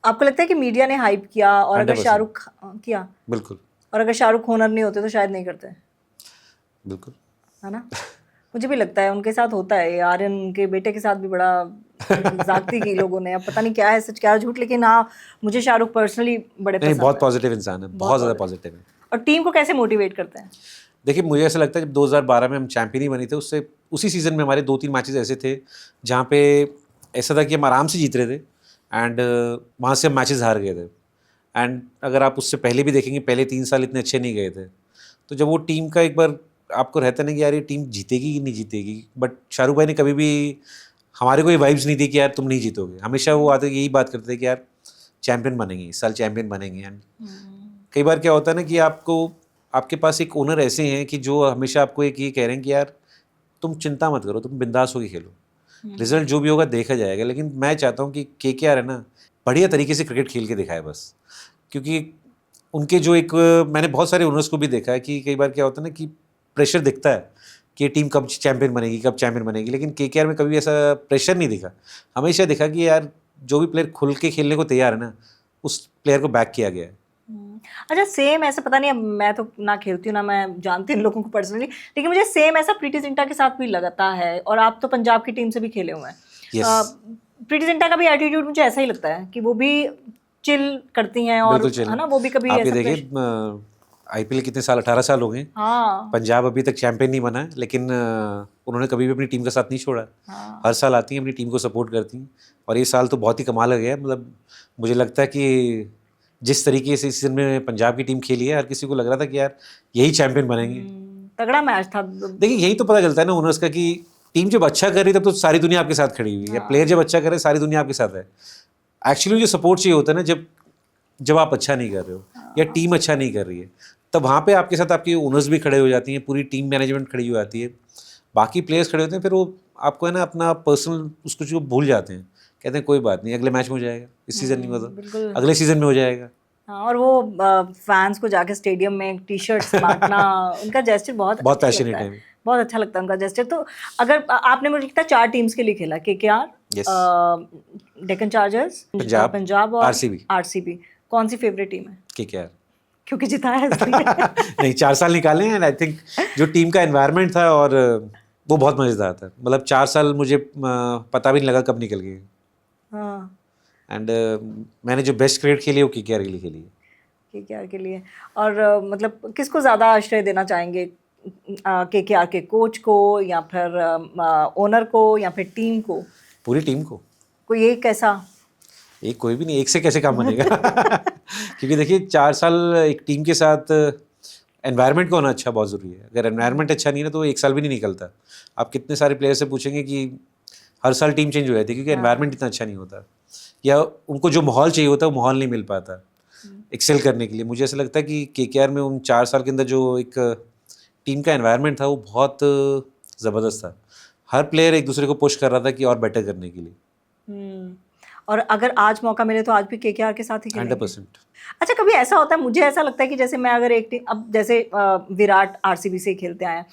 आपको लगता है कि मीडिया ने हाइप किया, और अगर 100%। शाहरुख किया, बिल्कुल और अगर शाहरुख होनर नहीं होते तो शायद नहीं करते, बिल्कुल। है ना? मुझे भी लगता है उनके साथ होता है। आर्यन के बेटे के साथ भी बड़ा जागती की लोगों ने, अब पता नहीं क्या है सच क्या है झूठ, लेकिन हाँ मुझे शाहरुख पर्सनली बड़े नहीं, पसंद बहुत है। पॉजिटिव इंसान है, बहुत ज़्यादा पॉजिटिव है। और टीम को कैसे मोटिवेट करते हैं? देखिए मुझे ऐसा लगता है जब 2012 में हम चैंपियन ही बने थे, उससे उसी सीज़न में हमारे 2-3 मैचेस ऐसे थे जहाँ पे ऐसा था कि हम आराम से जीत रहे थे, एंड वहाँ से हम मैचेस हार गए थे। एंड अगर आप उससे पहले भी देखेंगे, पहले 3 साल इतने अच्छे नहीं गए थे। तो जब वो टीम का एक बार आपको रहता नहीं कि यार ये टीम जीतेगी कि नहीं जीतेगी, बट शाहरुख भाई ने कभी भी हमारे को ये वाइब्स नहीं दी कि यार तुम नहीं जीतोगे। हमेशा वो आते यही बात करते थे कि यार चैंपियन बनेंगे, इस साल चैंपियन बनेंगे। एंड कई बार क्या होता है ना कि आपके पास एक ओनर ऐसे हैं कि जो हमेशा आपको एक ये कह रहे हैं कि यार तुम चिंता मत करो, तुम बिंदास होकर खेलो, रिजल्ट जो भी होगा देखा जाएगा। लेकिन मैं चाहता हूँ कि केकेआर है ना बढ़िया तरीके से क्रिकेट खेल के दिखाए बस। क्योंकि उनके जो एक मैंने बहुत सारे ओनर्स को भी देखा है कि कई बार क्या होता है ना कि प्रेशर दिखता है कि ये टीम कब चैंपियन बनेगी, कब चैंपियन बनेगी, लेकिन केकेआर में कभी ऐसा प्रेशर नहीं दिखा। हमेशा दिखा कि यार जो भी प्लेयर खुल के खेलने को तैयार है ना, उस प्लेयर को बैक किया गया है। अच्छा, सेम ऐसा पता नहीं, अब मैं तो ना खेलती हूँ ना मैं जानती हूँ लोगों को पर्सनली, लेकिन मुझे सेम ऐसा प्रीति जिंटा के साथ भी लगता है। और आप तो पंजाब की टीम से भी खेले हुए हैं। Yes. प्रीति जिंटा का भी एटीट्यूड मुझे ऐसा ही लगता है कि वो भी चिल करती हैं, और बिल्कुल चिल है ना, वो भी कभी आप ये ऐसा देखिए आईपीएल कितने साल, 18 साल हो गए, हाँ पंजाब अभी तक चैंपियन नहीं बना है, लेकिन उन्होंने कभी भी अपनी टीम का साथ नहीं छोड़ा। हाँ। हर साल आती हैं, अपनी टीम को सपोर्ट करती हैं, और ये साल तो बहुत ही कमाल हो गया है। मतलब मुझे लगता है कि जिस तरीके से इस सीजन में पंजाब की टीम खेली है, हर किसी को लग रहा था कि यार यही चैंपियन बनेंगे। तगड़ा मैच था। देखिए यही तो पता चलता है ना ओनर्स का कि टीम जब अच्छा कर रही है तब तो सारी दुनिया आपके साथ खड़ी हुई है, या प्लेयर जब अच्छा कर रहे सारी दुनिया आपके साथ है। एक्चुअली जो सपोर्ट चाहिए होता है ना, जब आप अच्छा नहीं कर रहे हो या टीम अच्छा नहीं कर रही है, तब वहाँ पे आपके साथ आपकी ओनर्स भी खड़े हो जाती हैं, पूरी टीम मैनेजमेंट खड़ी हो जाती है, बाकी प्लेयर्स खड़े होते हैं, फिर वो आपको है ना अपना पर्सनल उसको जो भूल जाते हैं, कहते हैं कोई बात नहीं, अगले मैच में हो जाएगा, इस सीज़न नहीं बिल्कुल। होता अगले सीज़न में हो जाएगा। हाँ, और वो फैंस को जाके स्टेडियम में टी शर्ट्स बांटना, उनका जेस्चर बहुत बहुत अच्छा पैशनेट लगता है। बहुत अच्छा लगता है उनका जेस्चर। तो अगर आपने मुझे लगता है 4 टीम्स के लिए खेला, केकेआर, डेक्कन चार्जर्स, पंजाब पंजाब और RCB। आरसीबी, कौन सी फेवरेट टीम है? केकेआर। क्योंकि जिताया इसलिए। नहीं, 4 साल निकाले हैं एंड आई थिंक जो टीम का एनवायरनमेंट था और वो बहुत मज़ेदार था। मतलब 4 साल मुझे पता भी नहीं लगा कब निकल गए। हाँ, एंड मैंने जो बेस्ट क्रिकेट खेली है वो केकेआर के लिए खेली है। केकेआर के लिए। और मतलब किसको ज़्यादा आश्रय देना चाहेंगे, केकेआर के कोच को या फिर ओनर को या फिर टीम को? पूरी टीम को। कोई एक ऐसा? एक कोई भी नहीं, एक से कैसे काम बनेगा? क्योंकि देखिए 4 साल एक टीम के साथ एनवायरनमेंट को होना अच्छा बहुत ज़रूरी है। अगर एनवायरनमेंट अच्छा नहीं है ना तो 1 साल भी नहीं निकलता। आप कितने सारे प्लेयर से पूछेंगे कि हर साल टीम चेंज हो जाती है क्योंकि एनवायरनमेंट इतना अच्छा नहीं होता, या उनको जो माहौल चाहिए होता है वो माहौल नहीं मिल पाता एक्सेल करने के लिए। मुझे ऐसा लगता है कि केकेआर में उन 4 साल के अंदर जो एक टीम का एनवायरनमेंट था वो बहुत ज़बरदस्त था। हर प्लेयर एक दूसरे को पुश कर रहा था कि और बेटर करने के लिए। और अगर आज मौका मिले तो आज भी केकेआर के साथ ही खेलेंगे? 100%। अच्छा, कभी ऐसा होता है, मुझे ऐसा लगता है कि जैसे मैं अगर एक टीम, अब जैसे विराट आरसीबी से खेलते आए हैं,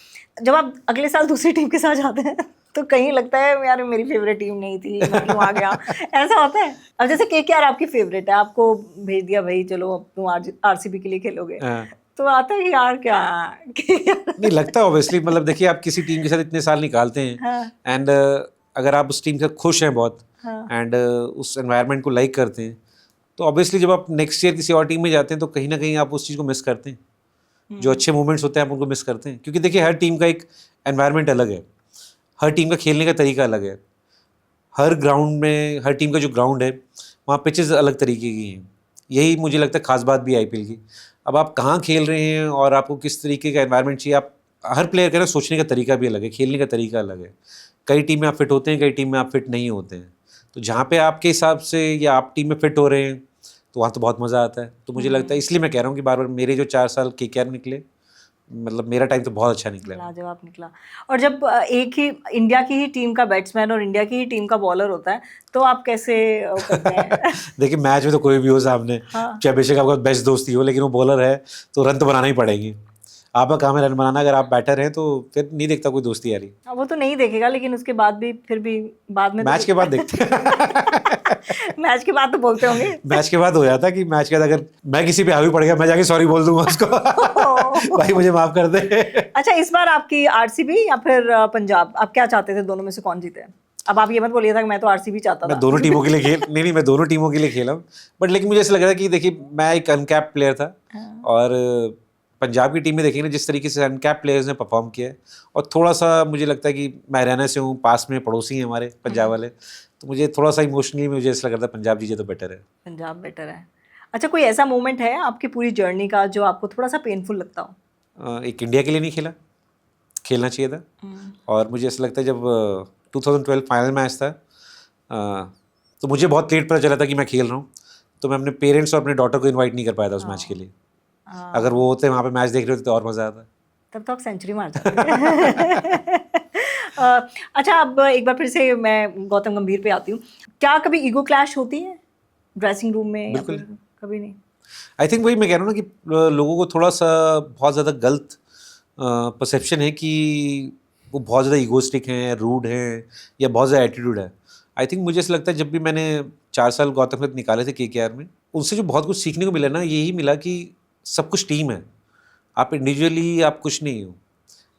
जब आप अगले साल दूसरी टीम के साथ जाते हैं तो कहीं लगता है यार मेरी फेवरेट टीम नहीं थी, मैं क्यों आ गया? ऐसा होता है? अब जैसे केकेआर आपकी फेवरेट है, आपको भेज दिया भाई चलो अब तुम आरसीबी के लिए खेलोगे, तो आता है कि यार क्या नहीं लगता ऑब्वियसली। मतलब देखिए आप किसी टीम के साथ इतने साल निकालते हैं एंड अगर आप उस टीम से खुश हैं बहुत एंड उस एनवायरनमेंट को लाइक करते हैं तो ऑब्वियसली जब आप नेक्स्ट ईयर किसी और टीम में जाते हैं तो कहीं ना कहीं आप उस चीज़ को मिस करते हैं। जो अच्छे मोमेंट्स होते हैं आप उनको मिस करते हैं क्योंकि देखिए हर टीम का एक एनवायरनमेंट अलग है, हर टीम का खेलने का तरीका अलग है, हर ग्राउंड में हर टीम का जो ग्राउंड है वहाँ पिचेस अलग तरीके की हैं। यही मुझे लगता है खास बात भी आईपीएल की। अब आप कहाँ खेल रहे हैं और आपको किस तरीके का एनवायरनमेंट चाहिए, आप हर प्लेयर का ना सोचने का तरीका भी अलग है, खेलने का तरीका अलग है। कई टीम में आप फिट होते हैं, कई टीम में आप फिट नहीं होते हैं। तो जहाँ पे आपके हिसाब से या आप टीम में फिट हो रहे हैं तो वहाँ तो बहुत मज़ा आता है। तो मुझे लगता है इसलिए मैं कह रहा हूँ कि बार बार मेरे जो 4 साल केकेआर निकले, मतलब मेरा टाइम तो बहुत अच्छा निकला। लाजवाब निकला। और जब एक ही इंडिया की ही टीम का बैट्समैन और इंडिया की ही टीम का बॉलर होता है तो आप कैसे करते हैं? देखिए मैच में तो कोई भी हो सामने, चाहे बेशक आपका बेस्ट दोस्ती हो, लेकिन वो बॉलर है तो रन तो बनाना ही पड़ेंगे। आपका काम है रन बनाना। अगर आप बैटर हैं तो फिर नहीं देखता कोई दोस्ती यारी। वो तो नहीं देखेगा, लेकिन उसके बाद भी फिर भी बाद में मैच के बाद देखते हैं। मैच के बाद तो बोलते होंगे। मैच के बाद हो जाता कि मैच के बाद अगर मैं किसी पे हावी पड़ गया मैं जाके सॉरी बोल दूंगा उसको। भाई मुझे माफ कर दे। अच्छा, इस बार आपकी आरसीबी या फिर पंजाब, आप क्या चाहते थे, दोनों में से कौन जीते? अब आप ये मत बोलिए था कि मैं तो आरसीबी चाहता था। मैं दोनों टीमों के लिए नहीं, मैं दोनों टीमों के लिए खेला हूँ। बट लेकिन मुझे ऐसा लग रहा है कि देखिए मैं एक अनकैप्ड प्लेयर था और पंजाब की टीम में देखेंगे जिस तरीके से अनकैप्ड प्लेयर्स ने परफॉर्म किया है, और थोड़ा सा मुझे लगता है कि मैं हरियाणा से हूँ, पास में पड़ोसी हैं हमारे पंजाब वाले, तो मुझे थोड़ा सा इमोशनली मुझे ऐसा लग रहा था पंजाब जीते तो बेटर है। पंजाब बेटर है। अच्छा, कोई ऐसा मोमेंट है आपकी पूरी जर्नी का जो आपको थोड़ा सा पेनफुल लगता हो? एक इंडिया के लिए नहीं खेला, खेलना चाहिए था। और मुझे ऐसा लगता है जब 2012 फाइनल मैच था तो मुझे बहुत लेट पता चला था कि मैं खेल रहा हूँ, तो मैं अपने पेरेंट्स और अपने डॉटर को इनवाइट नहीं कर पाया था उस मैच के लिए। अगर वो होते वहाँ पे मैच देख रहे होते तो और मज़ा आता। तब तो आप सेंचुरी मार जाते। अच्छा, अब एक बार फिर से मैं गौतम गंभीर पे आती हूँ। क्या कभी ईगो क्लैश होती है ड्रेसिंग रूम में? बिल्कुल। कभी नहीं? आई थिंक वही मैं कह रहा हूँ ना कि लोगों को थोड़ा सा बहुत ज़्यादा गलत परसेप्शन है कि वो बहुत ज़्यादा ईगोस्टिक हैं, रूड हैं या बहुत ज़्यादा एटीट्यूड है। आई थिंक मुझे ऐसा लगता है जब भी मैंने 4 साल गौतम के साथ निकाले थे केकेआर में, उनसे जो बहुत कुछ सीखने को मिला ना, यही मिला कि सब कुछ टीम है, आप इंडिविजुअली आप कुछ नहीं हो।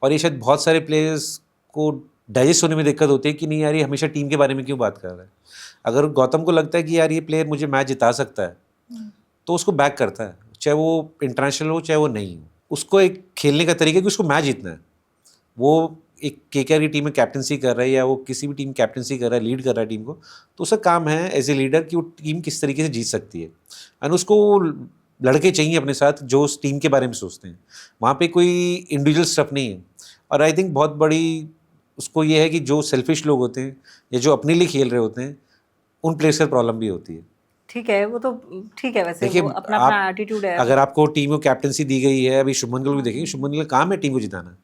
और ये शायद बहुत सारे प्लेयर्स को डाइजेस्ट होने में दिक्कत होती है कि नहीं यार ये हमेशा टीम के बारे में क्यों बात कर रहा है। अगर गौतम को लगता है कि यार ये प्लेयर मुझे मैच जिता सकता है तो उसको बैक करता है, चाहे वो इंटरनेशनल हो चाहे वो नहीं हो। उसको एक खेलने का तरीका है कि उसको मैच जीतना है। वो एक केकेआर की टीम में कैप्टनसी कर रहा है या वो किसी भी टीम कैप्टनसी कर रहा है, लीड कर रहा है टीम को, तो उसका काम है एज ए लीडर कि वो टीम किस तरीके से जीत सकती है। एंड उसको लड़के चाहिए अपने साथ जो उस टीम के बारे में सोचते हैं। वहाँ पे कोई इंडिविजुअल स्टफ नहीं है। और आई थिंक बहुत बड़ी उसको ये है कि जो सेल्फिश लोग होते हैं या जो अपने लिए खेल रहे होते हैं उन प्लेयर्स का प्रॉब्लम भी होती है। ठीक है, वो तो ठीक है। वैसे देखिए वो अपना अपना एटीट्यूड है। अगर आपको टीम को कैप्टनसी दी गई है, अभी शुभमन गिल को भी देखेंगे, शुभमन गिल का काम है टीम को जिताना।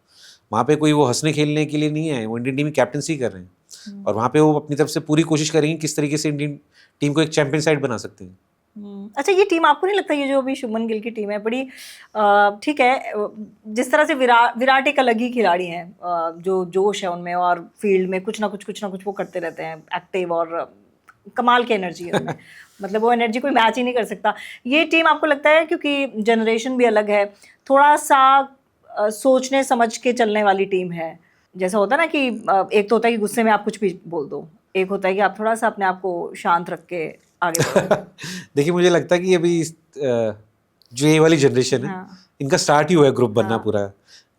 वहाँ पे कोई वो हंसने खेलने के लिए नहीं है, वो इंडियन टीम की कैप्टनसी कर रहे हैं और वहाँ पे वो अपनी तरफ से पूरी कोशिश करेंगे किस तरीके से इंडियन टीम को एक चैंपियन साइड बना सकते हैं। अच्छा, ये टीम आपको नहीं लगता ये जो अभी शुभमन गिल की टीम है बड़ी ठीक है, जिस तरह से विराट एक अलग ही खिलाड़ी हैं, जो जोश है उनमें और फील्ड में कुछ ना कुछ वो करते रहते हैं, एक्टिव और कमाल की एनर्जी है उनमें। मतलब वो एनर्जी कोई मैच ही नहीं कर सकता। ये टीम आपको लगता है क्योंकि जनरेशन भी अलग है, थोड़ा सा सोचने समझ के चलने वाली टीम है। जैसा होता है ना कि एक तो होता है कि गुस्से में आप कुछ भी बोल दो, एक होता है कि आप थोड़ा सा अपने आप को शांत रख के आगे बढ़ो। देखिए मुझे लगता है कि अभी जो ये वाली जनरेशन है, हाँ। इनका स्टार्ट ही हुआ है ग्रुप बनना पूरा।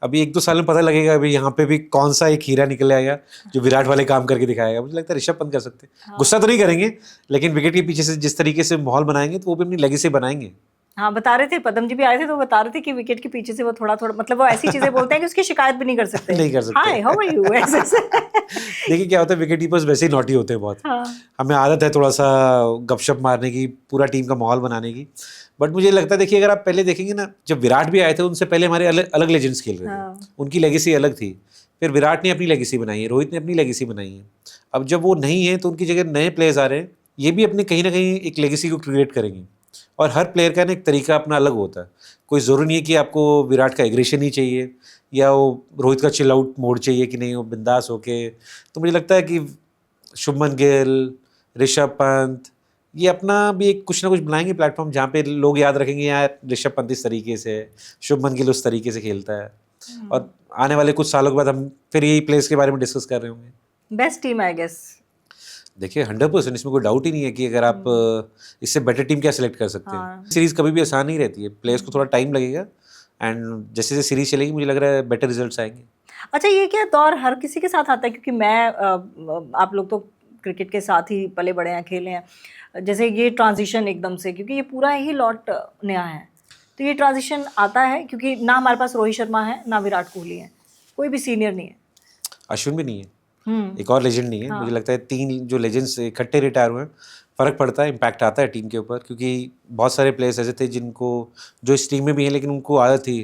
अभी 1-2 साल में पता लगेगा अभी यहाँ पे भी कौन सा एक हीरा निकल आएगा जो विराट वाले काम करके दिखाएगा। मुझे लगता है ऋषभ पंत कर सकते हैं। गुस्सा तो नहीं करेंगे, लेकिन विकेट के पीछे से जिस तरीके से माहौल बनाएंगे तो वो भी अपनी लेगेसी बनाएंगे। हाँ, बता रहे थे, पदम जी भी आए थे तो बता रहे थे कि विकेट के पीछे से वो थोड़ा थोड़ा, मतलब वो ऐसी चीजें बोलते हैं कि उसकी शिकायत भी नहीं कर सकते। नहीं कर सकते। हाय, हाउ आर यू, ऐसे ऐसे। देखिए क्या होता है, विकेट कीपर्स वैसे ही नॉटी होते हैं बहुत। हाँ। हमें आदत है थोड़ा सा गपशप मारने की, पूरा टीम का माहौल बनाने की। बट मुझे लगता है, देखिए अगर आप पहले देखेंगे ना, जब विराट भी आए थे उनसे पहले हमारे अलग अलग लेजेंड्स खेल रहे थे। हाँ। उनकी लेगेसी अलग थी। फिर विराट ने अपनी लेगेसी बनाई है, रोहित ने अपनी लेगेसी बनाई है। अब जब वो नहीं है तो उनकी जगह नए प्लेयर्स आ रहे हैं, ये भी अपने कहीं ना कहीं एक लेगेसी को क्रिएट करेंगे। और हर प्लेयर का ना एक तरीका अपना अलग होता है। कोई ज़रूरी नहीं है कि आपको विराट का एग्रेशन ही चाहिए या वो रोहित का चिल आउट मोड चाहिए कि नहीं वो बिंदास होके। तो मुझे लगता है कि शुभमन गिल, ऋषभ पंत, ये अपना भी एक कुछ ना कुछ बनाएंगे प्लेटफॉर्म जहाँ पे लोग याद रखेंगे यार ऋषभ पंत इस तरीके से, शुभमन गिल उस तरीके से खेलता है। और आने वाले कुछ सालों के बाद हम फिर यही प्लेयर्स के बारे में डिस्कस कर रहे होंगे। Best team I guess. देखिए 100% इसमें कोई डाउट ही नहीं है कि अगर आप इससे बेटर टीम क्या सिलेक्ट कर सकते हाँ। हैं। सीरीज कभी भी आसान नहीं रहती है, प्लेयर्स को थोड़ा टाइम लगेगा एंड जैसे जैसे सीरीज चलेगी मुझे लग रहा है बेटर रिजल्ट्स आएंगे। अच्छा, ये क्या दौर हर किसी के साथ आता है? क्योंकि आप लोग तो क्रिकेट के साथ ही पले बड़े हैं, खेले हैं। जैसे ये ट्रांजिशन एकदम से, क्योंकि ये पूरा ही लॉट नया है, तो ये ट्रांजिशन आता है क्योंकि ना हमारे पास रोहित शर्मा है ना विराट कोहली है, कोई भी सीनियर नहीं है। अश्विन भी नहीं है, एक और लेजेंड नहीं है। हाँ। मुझे लगता है 3 जो लेजेंड्स इकट्ठे रिटायर हुए हैं, फ़र्क पड़ता है, इम्पैक्ट आता है टीम के ऊपर। क्योंकि बहुत सारे प्लेयर्स ऐसे थे जिनको जो इस टीम में भी हैं लेकिन उनको आदत थी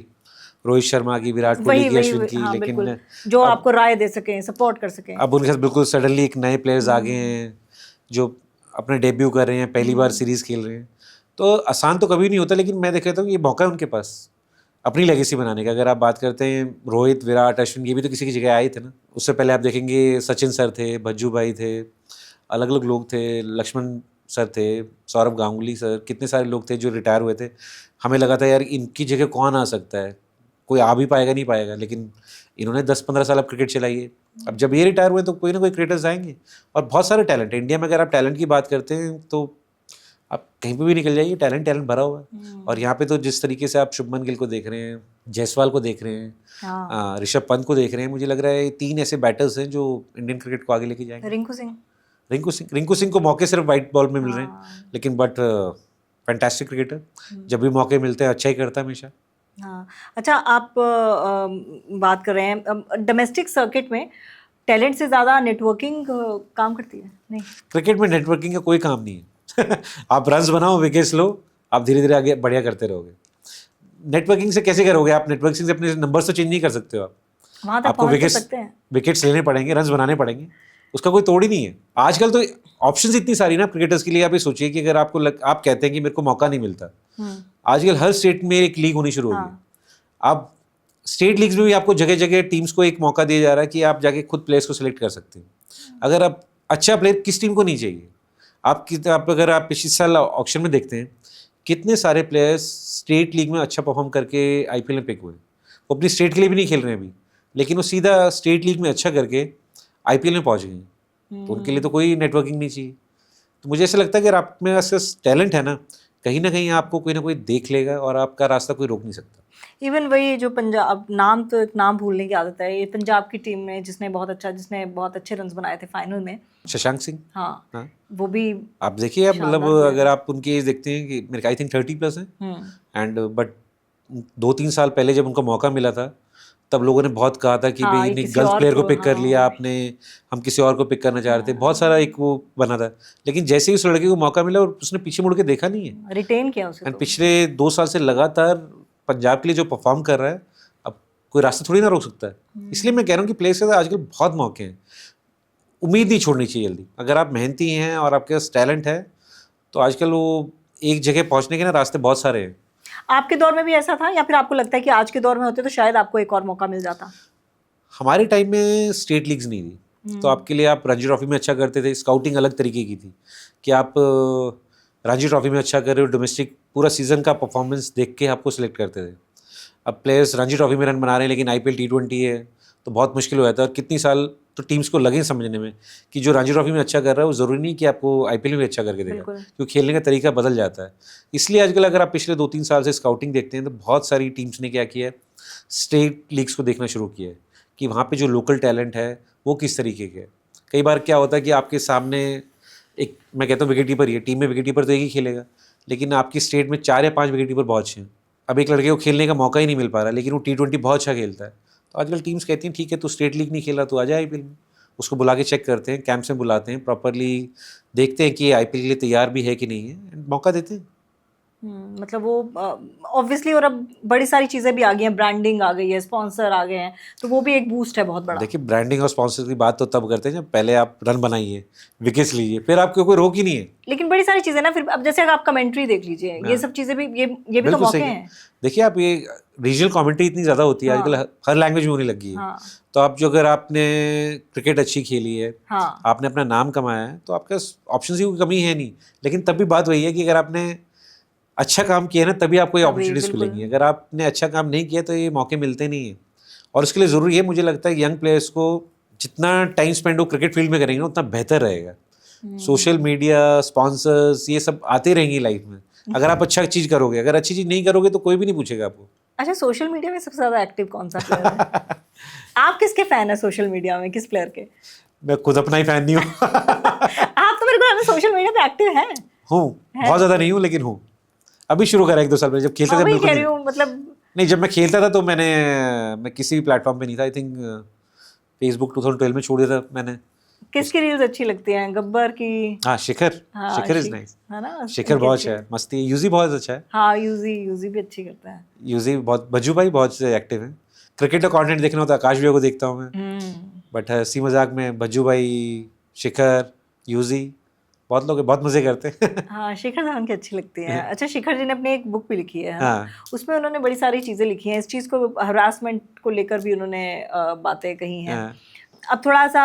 रोहित शर्मा की, विराट कोहली की, अश्विन की, हाँ, लेकिन बिल्कुल, जो आपको राय दे सकें, सपोर्ट कर सकें। अब उनके साथ बिल्कुल सडनली एक नए प्लेयर्स आ गए हैं जो अपने डेब्यू कर रहे हैं, पहली बार सीरीज़ खेल रहे हैं। तो आसान तो कभी नहीं होता, लेकिन मैं देख रहा हूँ ये मौका है उनके पास अपनी लेगेसी बनाने का। अगर आप बात करते हैं रोहित, विराट, अश्विन, ये भी तो किसी की जगह आए थे ना। उससे पहले आप देखेंगे सचिन सर थे, भज्जू भाई थे, अलग अलग लोग थे, लक्ष्मण सर थे, सौरभ गांगुली सर, कितने सारे लोग थे जो रिटायर हुए थे। हमें लगा था यार इनकी जगह कौन आ सकता है, कोई आ भी पाएगा नहीं पाएगा, लेकिन इन्होंने 10-15 साल अब क्रिकेट चलाई है। अब जब ये रिटायर हुए तो कोई ना कोई क्रिकेटर्स आएंगे। और बहुत सारे टैलेंट है इंडिया में। अगर आप टैलेंट की बात करते हैं तो आप कहीं पे भी निकल जाइए, टैलेंट भरा हुआ है। और यहाँ पे तो जिस तरीके से आप शुभमन गिल को देख रहे हैं, जायसवाल को देख रहे हैं, हाँ। ऋषभ पंत को देख रहे हैं, मुझे लग रहा है 3 ऐसे बैटर्स हैं जो इंडियन क्रिकेट को आगे लेके जाएंगे। रिंकू सिंह को मौके सिर्फ वाइट बॉल में मिल रहे हैं, लेकिन बट फैंटास्टिक क्रिकेटर, जब भी मौके मिलते हैं अच्छा ही करता है हमेशा। हाँ। अच्छा, आप बात कर रहे हैं डोमेस्टिक सर्किट में टैलेंट से ज़्यादा नेटवर्किंग काम करती है? नहीं, क्रिकेट में नेटवर्किंग का कोई काम नहीं है। आप रन्स बनाओ, विकेट्स लो, आप धीरे धीरे आगे बढ़िया करते रहोगे। नेटवर्किंग से कैसे करोगे आप? नेटवर्किंग से अपने नंबर्स तो चेंज नहीं कर सकते हो आप। वहाँ तक आपको पहुँच तो सकते हैं। विकेट्स लेने पड़ेंगे, रन्स बनाने पड़ेंगे, उसका कोई तोड़ ही नहीं है। आजकल तो ऑप्शंस इतनी सारी ना क्रिकेटर्स के लिए। आप ये सोचिए कि अगर आप कहते हैं कि मेरे को मौका नहीं मिलता, आजकल हर स्टेट में एक लीग होनी शुरू हो गई। अब स्टेट लीग्स में भी आपको जगह जगह टीम्स को एक मौका दिया जा रहा है कि आप जाके खुद प्लेयर्स को सिलेक्ट कर सकते हैं। अगर आप अच्छा प्लेयर किस टीम को नहीं चाहिए, अगर आप पिछले साल ऑक्शन में देखते हैं कितने सारे प्लेयर्स स्टेट लीग में अच्छा परफॉर्म करके आईपीएल में पिक हुए। वो अपनी स्टेट के लिए भी नहीं खेल रहे हैं अभी, लेकिन वो सीधा स्टेट लीग में अच्छा करके आईपीएल में पहुंच गए। तो उनके लिए तो कोई नेटवर्किंग नहीं चाहिए। तो मुझे ऐसा लगता है कि अगर आप में ऐसा टैलेंट है ना कहीं आपको कोई ना कोई देख लेगा और आपका रास्ता कोई रोक नहीं सकता। इवन वही जो पंजाब, नाम तो एक नाम भूलने की आदत है, ये पंजाब की टीम में जिसने बहुत अच्छे रन्स बनाए थे फाइनल में, शशांक सिंह। हाँ। वो भी आप देखिए, आप मतलब अगर आप उनकी एज देखते हैं कि मेरे आई थिंक 30+ है, एंड बट 2-3 साल पहले जब उनको मौका मिला था तब लोगों ने बहुत कहा था कि भाई नहीं, गलत प्लेयर को पिक कर लिया आपने, हम किसी और को पिक करना चाह रहे थे। बहुत सारा एक वो बना था, लेकिन जैसे ही उस लड़के को मौका मिला और उसने पीछे मुड़ के देखा नहीं है, रिटेन किया उसे। एंड पिछले 2 साल से लगातार पंजाब के लिए जो परफॉर्म कर रहा है, अब कोई रास्ता थोड़ी ना रोक सकता है। इसलिए मैं कह रहा हूँ कि प्लेयर्स के आजकल बहुत मौके हैं, उम्मीद नहीं छोड़नी चाहिए जल्दी। अगर आप मेहनती हैं और आपके पास टैलेंट है तो आजकल वो एक जगह पहुँचने के ना रास्ते बहुत सारे हैं। आपके दौर में भी ऐसा था या फिर आपको लगता है कि आज के दौर में होते तो शायद आपको एक और मौका मिल जाता? हमारे टाइम में स्टेट लीग्स नहीं थी, तो आपके लिए आप रणजी ट्रॉफी में अच्छा करते थे, स्काउटिंग अलग तरीके की थी कि आप रणजी ट्रॉफी में अच्छा कर रहे हो, डोमेस्टिक पूरा सीजन का परफॉर्मेंस देख के आपको सिलेक्ट करते थे। अब प्लेयर्स रणजी ट्रॉफी में रन बना रहे हैं लेकिन आईपीएल T20 है तो बहुत मुश्किल हो जाता है। और कितनी साल तो टीम्स को लगे समझने में कि जो रणजी ट्रॉफी में अच्छा कर रहा है वो ज़रूरी नहीं कि आपको आईपीएल में भी अच्छा करके देगा, बिल्कुल। क्योंकि खेलने का तरीका बदल जाता है। इसलिए आजकल अगर आप पिछले 2-3 साल से स्काउटिंग देखते हैं तो बहुत सारी टीम्स ने क्या किया है, स्टेट लीग्स को देखना शुरू किया है कि वहाँ पे जो लोकल टैलेंट है वो किस तरीके के है। कई बार क्या होता है कि आपके सामने एक, मैं कहता हूँ विकेट कीपर ही है, टीम में विकेट कीपर तो एक ही खेलेगा, लेकिन आपकी स्टेट में 4 या 5 विकेट कीपर बहुत अच्छे हैं। अब एक लड़के को खेलने का मौका ही नहीं मिल पा रहा, लेकिन वो T20 बहुत अच्छा खेलता है। तो आजकल टीम्स कहती हैं ठीक है, तो स्टेट लीग नहीं खेला तो आ जाए आईपीएल में। उसको बुला के चेक करते हैं, कैंप्स में बुलाते हैं, प्रॉपरली देखते हैं कि ये आईपीएल के लिए तैयार भी है कि नहीं है, एंड मौका देते हैं। मतलब वो ऑब्वियसली, और अब बड़ी सारी चीज़ें भी आ गई हैं, ब्रांडिंग आ गई है, स्पॉन्सर आ गए हैं, तो वो भी एक बूस्ट है बहुत बड़ा। देखिए, ब्रांडिंग और स्पॉन्सर की बात तो तब करते हैं जब पहले आप रन बनाइए, विकेट्स लीजिए, फिर आपको कोई रोक ही नहीं है। लेकिन बड़ी सारी चीज़ें ना, फिर अब जैसे अगर आप कमेंट्री देख लीजिए, ये सब चीज़ें भी, ये भी तो बिल्कुल मौके सही है। हैं। देखिए, आप ये रीजनल कमेंट्री इतनी ज़्यादा होती है आजकल, हर लैंग्वेज में होने लगी है। हाँ तो आप जो, अगर आपने क्रिकेट अच्छी खेली है, हाँ आपने अपना नाम कमाया है, तो आपके ऑप्शन की कोई कमी है नहीं। लेकिन तब भी बात वही है कि अगर आपने अच्छा काम किया ना तभी आपको ये तभी, अपॉर्चुनिटीज बिल्कुल। मिलेंगी। अगर आपने अच्छा काम नहीं किया तो ये मौके मिलते नहीं हैं। और उसके लिए ज़रूरी है, मुझे लगता है यंग प्लेयर्स को जितना टाइम स्पेंड वो क्रिकेट फील्ड में करेंगे ना उतना बेहतर रहेगा। सोशल मीडिया, स्पॉन्सर्स, ये सब आते रहेंगी लाइफ में अगर आप अच्छा चीज़ करोगे। अगर अच्छी चीज़ नहीं करोगे तो कोई भी नहीं पूछेगा आपको। अच्छा, सोशल मीडिया में सबसे ज़्यादा एक्टिव कौन सा प्लेयर है? आप किसके फैन है सोशल मीडिया में, किस प्लेयर के? मैं खुद अपना ही फैन नहीं हूँ। आप तो मेरे को सोशल मीडिया पे एक्टिव हैं। हूँ, बहुत ज़्यादा नहीं हूँ लेकिन हूँ। अभी शुरू करा 1-2 साल पहले, जब खेलता था वही बिल्कुल कह रही नहीं। हूँ, मतलब नहीं, जब मैं खेलता था तो मैं किसी भी प्लेटफॉर्म पे नहीं था। आई थिंक फेसबुक 2012 में छोड़ दिया था मैंने। किसकी रील्स अच्छी लगती हैं? गब्बर की? हाँ, शिखर। हाँ, शिखर इज नाइस। है ना, शिखर उनकी बहुत अच्छी अच्छा है, मस्ती है। यूजी बहुत अच्छा है। हाँ, यूजी भी अच्छी करता है। यूजी बहुत, बज्जू भाई बहुत एक्टिव है। क्रिकेट का कंटेंट देखना होता है, आकाश भैया को देखता हूँ मैं। बट हंसी मजाक में बज्जू भाई, शिखर, यूजी, बहुत लोग बहुत मजे करते हैं। हाँ, शिखर धवन की अच्छी लगती है। अच्छा, शिखर जी ने अपनी एक बुक भी लिखी है ना? हाँ। उसमें उन्होंने बड़ी सारी चीज़ें लिखी हैं, इस चीज़ को, हरासमेंट को लेकर भी उन्होंने बातें कही हैं। हाँ। अब थोड़ा सा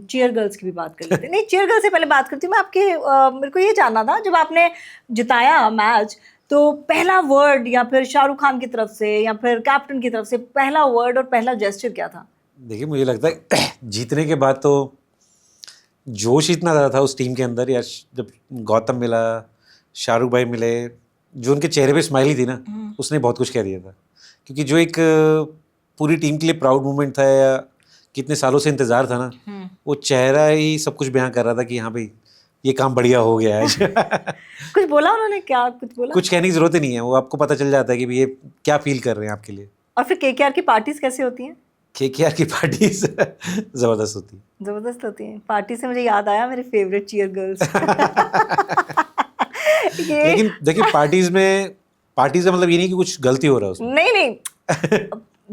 चीयर गर्ल्स की भी बात कर लेते हैं। नहीं, चीयर गर्ल्स से पहले बात करती हूँ मैं आपके, मेरे को ये जानना था, जब आपने जिताया मैच तो पहला वर्ड, या फिर शाहरुख खान की तरफ से या फिर कैप्टन की तरफ से पहला वर्ड और पहला जेस्चर क्या था? देखिए, मुझे लगता है जीतने के बाद तो जोश इतना ज़्यादा था उस टीम के अंदर। या जब गौतम मिला, शाहरुख भाई मिले, जो उनके चेहरे पे स्माइली थी ना, उसने बहुत कुछ कह दिया था। क्योंकि जो एक पूरी टीम के लिए प्राउड मोमेंट था, या कितने सालों से इंतज़ार था ना, वो चेहरा ही सब कुछ बयां कर रहा था कि हाँ भाई, ये काम बढ़िया हो गया है। कुछ बोला उन्होंने? क्या कुछ बोला? कुछ कहने की ज़रूरत ही नहीं है, वो आपको पता चल जाता है कि भाई ये क्या फील कर रहे हैं आपके लिए। और फिर केकेआर की पार्टीज कैसे होती हैं? केकेआर की पार्टीज ज़बरदस्त होती। जबरदस्त होती हैं पार्टी। से मुझे याद आया मेरे फेवरेट चीयर गर्ल्स। लेकिन देखिए, पार्टीज का मतलब ये नहीं कि कुछ गलती हो रहा है उसमें। नहीं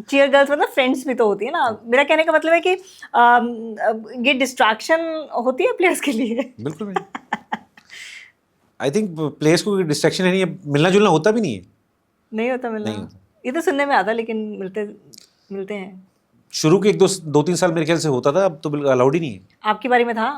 चीयर गर्ल्स मतलब फ्रेंड्स भी तो होती है ना। मेरा कहने का मतलब है कि ये डिस्ट्रैक्शन होती है प्लेयर्स के लिए। बिल्कुल नहीं। आई थिंक प्लेयर्स को डिस्ट्रैक्शन है नहीं, मिलना जुलना होता भी नहीं है। नहीं होता मिलना? नहीं होता। ये तो सुनने में आता, लेकिन मिलते हैं। शुरू के 1-2-3 साल मेरे ख्याल से होता था, अब तो बिल्कुल अलाउड ही नहीं है। आपकी बारी में था?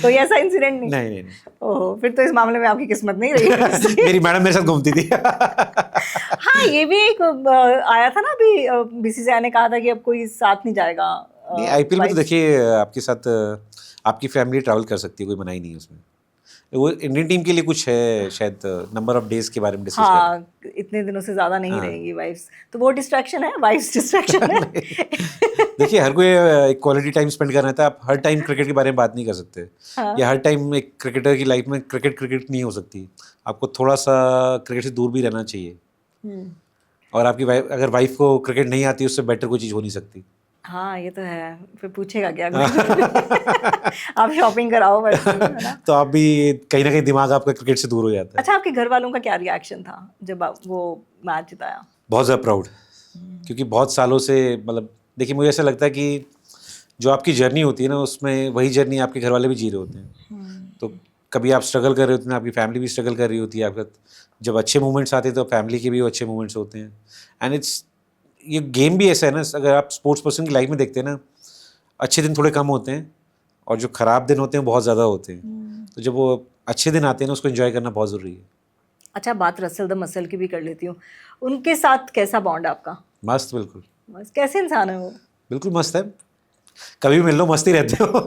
कोई ऐसा इंसिडेंट नहीं? नहीं। ओह, फिर तो इस मामले में आपकी किस्मत नहीं रही। मेरी मैडम मेरे साथ घूमती थी। हाँ, ये भी एक आया था ना अभी, बीसीसीआई ने कहा था कि अब कोई साथ नहीं जाएगा। नहीं, आईपीएल में तो देखिए आपके साथ आपकी फैमिली ट्रैवल कर सकती है, कोई मनाही नहीं है उसमें। वो इंडियन टीम के लिए कुछ है, शायद नंबर ऑफ डेज के बारे में डिस्कस कर। हाँ, इतने दिनों से ज़्यादा नहीं रहेंगी वाइफ्स, तो वो डिस्ट्रैक्शन है, वाइफ्स डिस्ट्रैक्शन है। देखिए, हर कोई एक क्वालिटी टाइम स्पेंड करना था। आप हर टाइम क्रिकेट के बारे में बात नहीं कर सकते। या हर टाइम एक क्रिकेटर की लाइफ में क्रिकेट नहीं हो सकती। आपको थोड़ा सा क्रिकेट से दूर भी रहना चाहिए। और आपकी वाइफ को क्रिकेट नहीं आती, उससे बेटर कोई चीज़ हो नहीं सकती। हाँ, ये तो है। फिर पूछेगा क्या? आप शॉपिंग कराओ बस, है ना? तो आप भी कहीं ना कहीं दिमाग आपका क्रिकेट से दूर हो जाता है। अच्छा, आपके घर वालों का क्या रिएक्शन था जब आप वो मैच जिताया? बहुत ज़्यादा प्राउड, क्योंकि बहुत सालों से, मतलब देखिए, मुझे ऐसा लगता है कि जो आपकी जर्नी होती है ना, उसमें वही जर्नी आपके घर वाले भी जी रहे होते हैं। तो कभी आप स्ट्रगल कर रहे होते हैं, आपकी फैमिली भी स्ट्रगल कर रही होती है। आपका जब अच्छे मोमेंट्स आते हैं तो फैमिली के भी अच्छे मोमेंट्स होते हैं। एंड ये गेम भी ऐसा है ना, अगर आप स्पोर्ट्स पर्सन की लाइफ में देखते हैं ना, अच्छे दिन थोड़े कम होते हैं और जो खराब दिन होते हैं बहुत ज़्यादा होते हैं। तो जब वो अच्छे दिन आते हैं ना, उसको एंजॉय करना बहुत ज़रूरी है। अच्छा, बात रसल द मसल की भी कर लेती हूँ। उनके साथ कैसा बॉन्ड है आपका? मस्त, बिल्कुल बस कैसे इंसान है वो? बिल्कुल मस्त है, कभी भी मिल लो मस्त ही रहते हो।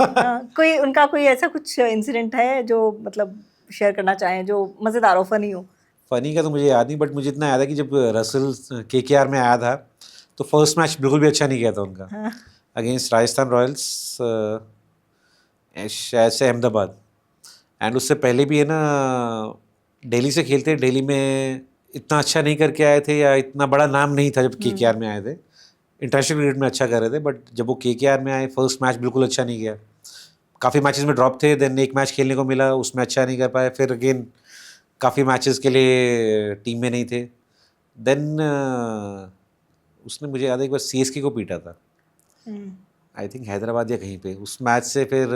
कोई उनका कोई ऐसा कुछ इंसिडेंट है जो मतलब शेयर करना चाहें, जो मज़ेदार हो, फनी हो? फनी का तो मुझे याद नहीं, बट मुझे इतना याद है कि जब रसल केकेआर में आया था तो फर्स्ट मैच बिल्कुल भी अच्छा नहीं गया था उनका अगेंस्ट राजस्थान रॉयल्स, शायद से अहमदाबाद। एंड उससे पहले भी है ना, दिल्ली से खेलते, दिल्ली में इतना अच्छा नहीं करके आए थे, या इतना बड़ा नाम नहीं था जब केकेआर में आए थे। इंटरनेशनल क्रिकेट में अच्छा कर रहे थे, बट जब वो केकेआर में आए फर्स्ट मैच बिल्कुल अच्छा नहीं गया। काफ़ी मैचेस में ड्रॉप थे, देन एक मैच खेलने को मिला, उसमें अच्छा नहीं कर पाए, फिर अगेन काफ़ी मैचेस के लिए टीम में नहीं थे। देन उसने, मुझे याद है एक बार सीएसके को पीटा था, आई थिंक हैदराबाद या कहीं पे। उस मैच से फिर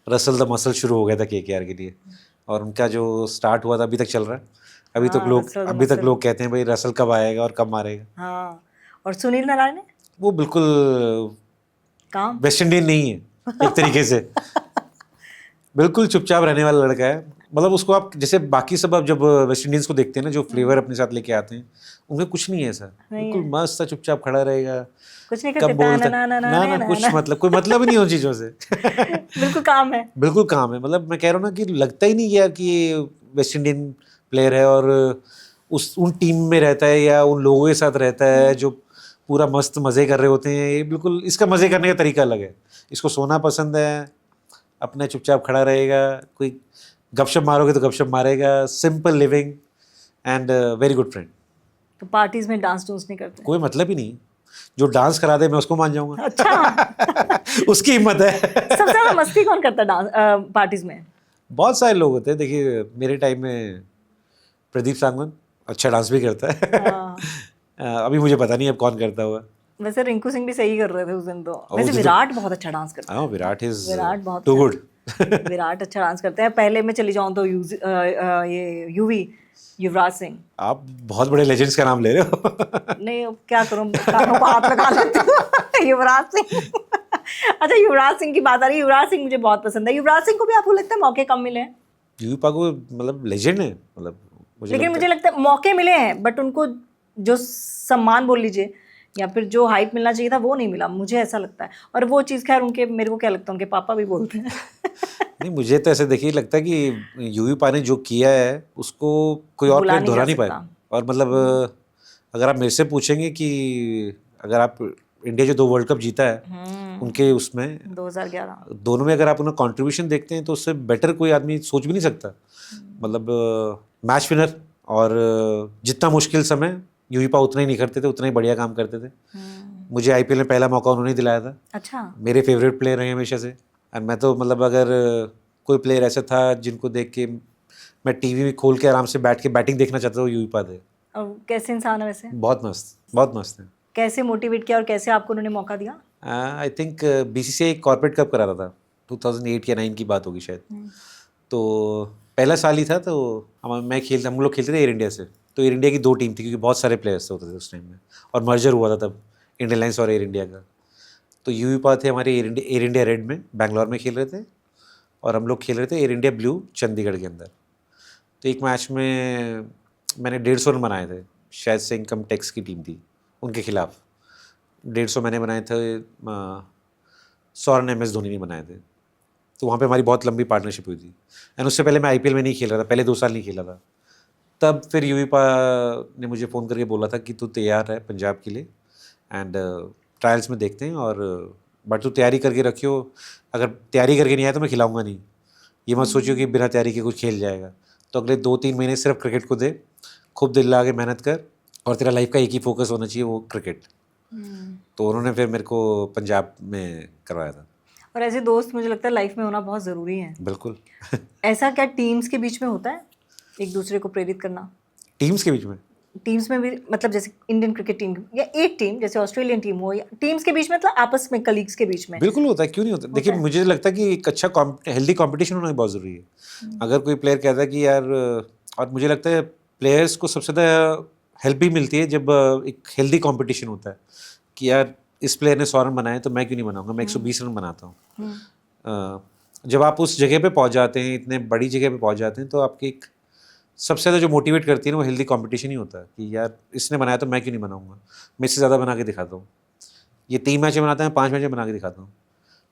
रसल द मसल शुरू हो गया था केकेआर के लिए, और उनका जो स्टार्ट हुआ था अभी तक चल रहा है। अभी तक लोग कहते हैं भाई रसल कब आएगा और कब मारेगा। हाँ, और सुनील नारायण वो बिल्कुल काम वेस्ट इंडियन नहीं है एक तरीके से। बिल्कुल चुपचाप रहने वाला लड़का है। मतलब उसको आप जैसे बाकी सब आप जब वेस्ट इंडीज को देखते हैं ना, जो फ्लेवर अपने साथ लेके आते हैं, उनमें कुछ नहीं है ऐसा। बिल्कुल मस्त सा चुपचाप खड़ा रहेगा, कुछ नहीं कब करते, बोलता ना कुछ मतलब कोई मतलब ही नहीं उन चीज़ों से। बिल्कुल काम है, बिल्कुल काम है। मतलब मैं कह रहा हूँ ना कि लगता ही नहीं गया कि ये वेस्ट इंडियन प्लेयर है और उन टीम में रहता है या उन लोगों के साथ रहता है जो पूरा मस्त मज़े कर रहे होते हैं। ये बिल्कुल इसका मज़े करने का तरीका अलग है। इसको सोना पसंद है, अपने चुपचाप खड़ा रहेगा, कोई गपशप मारोगे तो गपशप मारेगा। Simple living and very good friend. तो पार्टीज में डांस डूंस नहीं करते? कोई मतलब ही नहीं, जो डांस करा दे मैं उसको मान जाऊंगा। अच्छा। उसकी हिम्मत है। सबसे ज्यादा मस्ती कौन करता है डांस पार्टीज में? बहुत सारे लोग होते हैं। देखिए मेरे टाइम में प्रदीप सांगवान अच्छा डांस भी करता है। अभी मुझे पता नहीं अब कौन करता हुआ। वैसे रिंकू सिंह भी सही कर रहे थे उस दिन तो। वैसे विराट बहुत अच्छा डांस करता है। विराट बहुत टू गुड। विराट अच्छा डांस करते हैं। पहले मैं चली जाऊँ तो ये यूवी, युवराज सिंह। आप बहुत बड़े लेजेंड्स का नाम ले रहे हो। नहीं, क्या करूँ, कानों को हाथ लगा लेती हूँ। युवराज सिंह। अच्छा, युवराज सिंह की बात आ रही है। युवराज सिंह मुझे बहुत पसंद है। युवराज सिंह को भी आपको लगता है मौके कम मिले हैं? यूपा को मतलब लेजेंड है, मतलब लेकिन मुझे लगता है मौके मिले हैं, बट उनको जो सम्मान बोल लीजिए या फिर जो हाइप मिलना चाहिए था वो नहीं मिला, मुझे ऐसा लगता है। और वो चीज़ खैर उनके, मेरे को क्या लगता है, उनके पापा भी बोलते हैं। नहीं, मुझे तो ऐसे देखिए लगता है कि यूपा ने जो किया है उसको कोई और प्लेयर दोहरा नहीं पाया। और मतलब अगर आप मेरे से पूछेंगे कि अगर आप इंडिया जो 2 वर्ल्ड कप जीता है उनके उसमें 2011 दोनों में अगर आप उनका कंट्रीब्यूशन देखते हैं तो उससे बेटर कोई आदमी सोच भी नहीं सकता। मतलब मैच विनर, और जितना मुश्किल समय यूपा उतना ही निखरते थे, उतना ही बढ़िया काम करते थे। मुझे आईपीएल में पहला मौका उन्होंने दिलाया था। अच्छा। मेरे फेवरेट प्लेयर हैं हमेशा से। और मैं तो मतलब अगर कोई प्लेयर ऐसा था जिनको देख के मैं टीवी में खोल के आराम से बैठ के बैटिंग देखना चाहता था, वो यूपा थे। और कैसे इंसान है वैसे? बहुत मस्त है। कैसे मोटिवेट किया और कैसे आपको उन्होंने मौका दिया? I think BCCI corporate cup करा रहा था, 2008 या 9 की बात होगी शायद। तो पहला साल ही था, तो हम लोग खेलते थे एयर इंडिया से। तो एयर इंडिया की 2 टीम थी क्योंकि बहुत सारे प्लेयर्स होते थे उस टाइम में, और मर्जर हुआ था तब इंडियन एयरलाइंस और एयर इंडिया का। तो यूपा थे हमारे एयर इंडिया रेड में, बैंगलोर में खेल रहे थे, और हम लोग खेल रहे थे एयर इंडिया ब्लू चंडीगढ़ के अंदर। तो एक मैच में मैंने 150 रन बनाए थे, शायद से इनकम टैक्स की टीम थी, उनके खिलाफ 150 मैंने बनाए थे, 100 रन MS धोनी ने बनाए थे। तो वहाँ पे हमारी बहुत लंबी पार्टनरशिप हुई थी। एंड उससे पहले मैं आईपीएल में नहीं खेल रहा था, पहले 2 साल नहीं खेला था। तब फिर यूपा ने मुझे फ़ोन करके बोला था कि तू तैयार है पंजाब के लिए, एंड ट्रायल्स में देखते हैं, और बट तू तैयारी करके रखियो, अगर तैयारी करके नहीं आया तो मैं खिलाऊंगा नहीं। ये मत सोचियो कि बिना तैयारी के कुछ खेल जाएगा। तो अगले 2-3 महीने सिर्फ क्रिकेट को दे, खूब दिल लगा के मेहनत कर, और तेरा लाइफ का एक ही फोकस होना चाहिए, वो क्रिकेट। तो उन्होंने फिर मेरे को पंजाब में करवाया था। और ऐसे दोस्त मुझे लगता है लाइफ में होना बहुत ज़रूरी है। बिल्कुल। ऐसा क्या टीम्स के बीच में होता है, एक दूसरे को प्रेरित करना? टीम्स के बीच में? टीम्स में भी, मतलब जैसे इंडियन क्रिकेट टीम या एक टीम जैसे ऑस्ट्रेलियन टीम हो, या टीम्स के बीच में, मतलब आपस में कलीग्स के बीच में? बिल्कुल होता है, क्यों नहीं होता। देखिए मुझे लगता है कि एक अच्छा हेल्दी कंपटीशन होना बहुत ज़रूरी है। अगर कोई प्लेयर कहता है कि यार, और मुझे लगता है प्लेयर्स को सबसे ज़्यादा हेल्प भी मिलती है जब एक हेल्दी कंपटीशन होता है कि यार इस प्लेयर ने 100 रन बनाए तो मैं क्यों नहीं बनाऊंगा, मैं 120 रन बनाता हूँ। जब आप उस जगह पे पहुंच जाते हैं, इतने बड़ी जगह पे पहुंच जाते हैं, तो आपकी एक सबसे ज़्यादा जो मोटिवेट करती है ना वो हेल्दी कंपटीशन ही होता है कि यार इसने बनाया तो मैं क्यों नहीं बनाऊंगा, मैं इससे ज़्यादा बना के दिखाता हूँ। ये 3 मैचें बनाता है, 5 मैचें बना के दिखाता हूँ।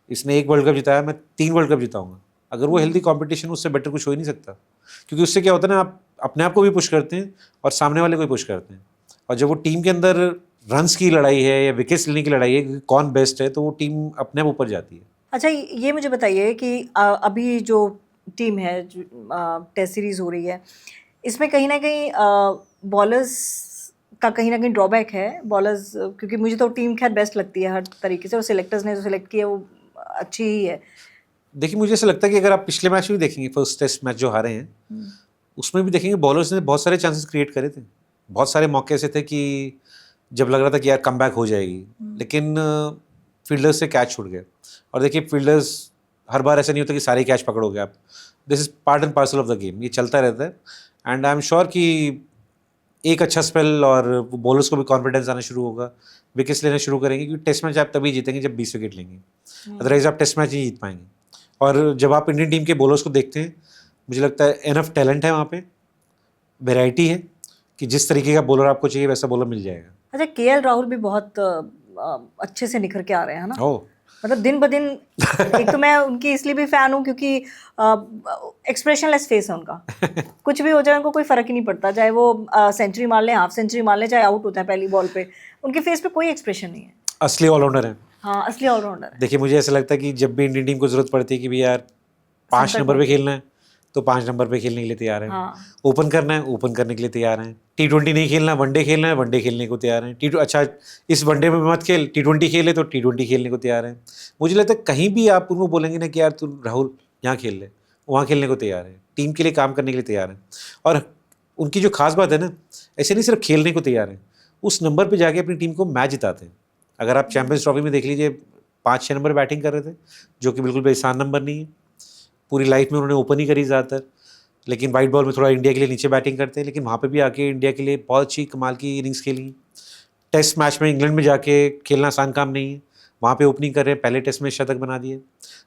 इसने 1 वर्ल्ड कप जिताया, मैं 3 वर्ल्ड कप जिताऊंगा। अगर वो हेल्दी कंपटीशन, उससे बेटर कुछ हो ही नहीं सकता, क्योंकि उससे क्या होता है ना, आप अपने आप को भी पुश करते हैं और सामने वाले को भी पुश करते हैं। और जब वो टीम के अंदर रन्स की लड़ाई है या विकेट्स लेने की लड़ाई है कि कौन बेस्ट है, तो वो टीम अपने आप ऊपर जाती है। अच्छा, ये मुझे बताइए कि अभी जो टीम है, टेस्ट सीरीज हो रही है, इसमें कहीं ना कहीं बॉलर्स का कहीं ना कहीं ड्रॉबैक है। बॉलर्स, क्योंकि मुझे तो टीम खैर बेस्ट लगती है हर तरीके से, और सिलेक्टर्स ने जो सिलेक्ट किया वो अच्छी ही है। देखिए, मुझे ऐसा लगता है कि अगर आप पिछले मैच भी देखेंगे, फर्स्ट टेस्ट मैच जो हारे हैं, उसमें भी देखेंगे बॉलर्स ने बहुत सारे चांसेस क्रिएट करे थे। बहुत सारे मौके ऐसे थे कि जब लग रहा था कि यार कमबैक हो जाएगी, लेकिन फील्डर्स से कैच छूट गए। और देखिए, फील्डर्स हर बार ऐसा नहीं होता कि सारे कैच पकड़ोगे आप। This is part and parcel of the game, ये चलता रहता है। एंड आई एम श्योर कि एक अच्छा स्पेल और बॉलर्स को भी कॉन्फिडेंस आना शुरू होगा, विकेट्स लेना शुरू करेंगे, क्योंकि टेस्ट मैच आप तभी जीतेंगे जब 20 विकेट लेंगे, अदरवाइज आप टेस्ट मैच नहीं जीत पाएंगे। और जब आप इंडियन टीम के बॉलर्स को देखते हैं, मुझे लगता है एनफ टैलेंट है वहाँ पे, वेराइटी है कि जिस तरीके का बॉलर आपको चाहिए वैसा बॉलर मिल जाएगा। अच्छा, केएल राहुल भी बहुत अच्छे से निखर के आ रहे हैं ना। ओह, मतलब दिन ब दिन एक तो मैं उनकी इसलिए भी फैन हूँ क्योंकि एक्सप्रेशनलेस फेस है उनका। कुछ भी हो जाए उनको कोई फर्क ही नहीं पड़ता, चाहे वो सेंचुरी मार ले, हाफ सेंचुरी मार ले, चाहे आउट होता है पहली बॉल पे, उनके फेस पे कोई एक्सप्रेशन नहीं है। असली ऑलराउंडर है। हाँ, असली ऑलराउंडर है। देखिए, मुझे ऐसा लगता है कि जब भी इंडियन टीम को जरूरत पड़ती है कि भी यार 5 संकट नंबर में। पे खेलना है, तो 5 नंबर पे खेलने के लिए तैयार है। हाँ। ओपन करना है, ओपन करने के लिए तैयार हैं। T20 नहीं खेलना, वनडे खेलना है, वनडे खेलने को तैयार हैं। अच्छा, इस वनडे में मत खेल, T20 खेले तो T20 खेलने को तैयार हैं। मुझे लगता है कहीं भी आप उनको बोलेंगे ना कि यार तू राहुल यहाँ खेल ले, वहाँ खेलने को तैयार है, टीम के लिए काम करने के लिए तैयार है। और उनकी जो खास बात है ना, ऐसे नहीं सिर्फ खेलने को तैयार है, उस नंबर पर जाके अपनी टीम को मैच जिताते हैं। अगर आप चैंपियंस ट्रॉफी में देख लीजिए, 5-6 नंबर बैटिंग कर रहे थे, जो कि बिल्कुल भी आसान नंबर नहीं है। पूरी लाइफ में उन्होंने ओपन ही करी ज़्यादातर, लेकिन वाइट बॉल में थोड़ा इंडिया के लिए नीचे बैटिंग करते हैं, लेकिन वहाँ पे भी आके इंडिया के लिए बहुत अच्छी कमाल की इनिंग्स खेली। टेस्ट मैच में इंग्लैंड में जाके खेलना आसान काम नहीं है, वहाँ पे ओपनिंग कर रहे हैं, पहले टेस्ट में शतक बना दिए।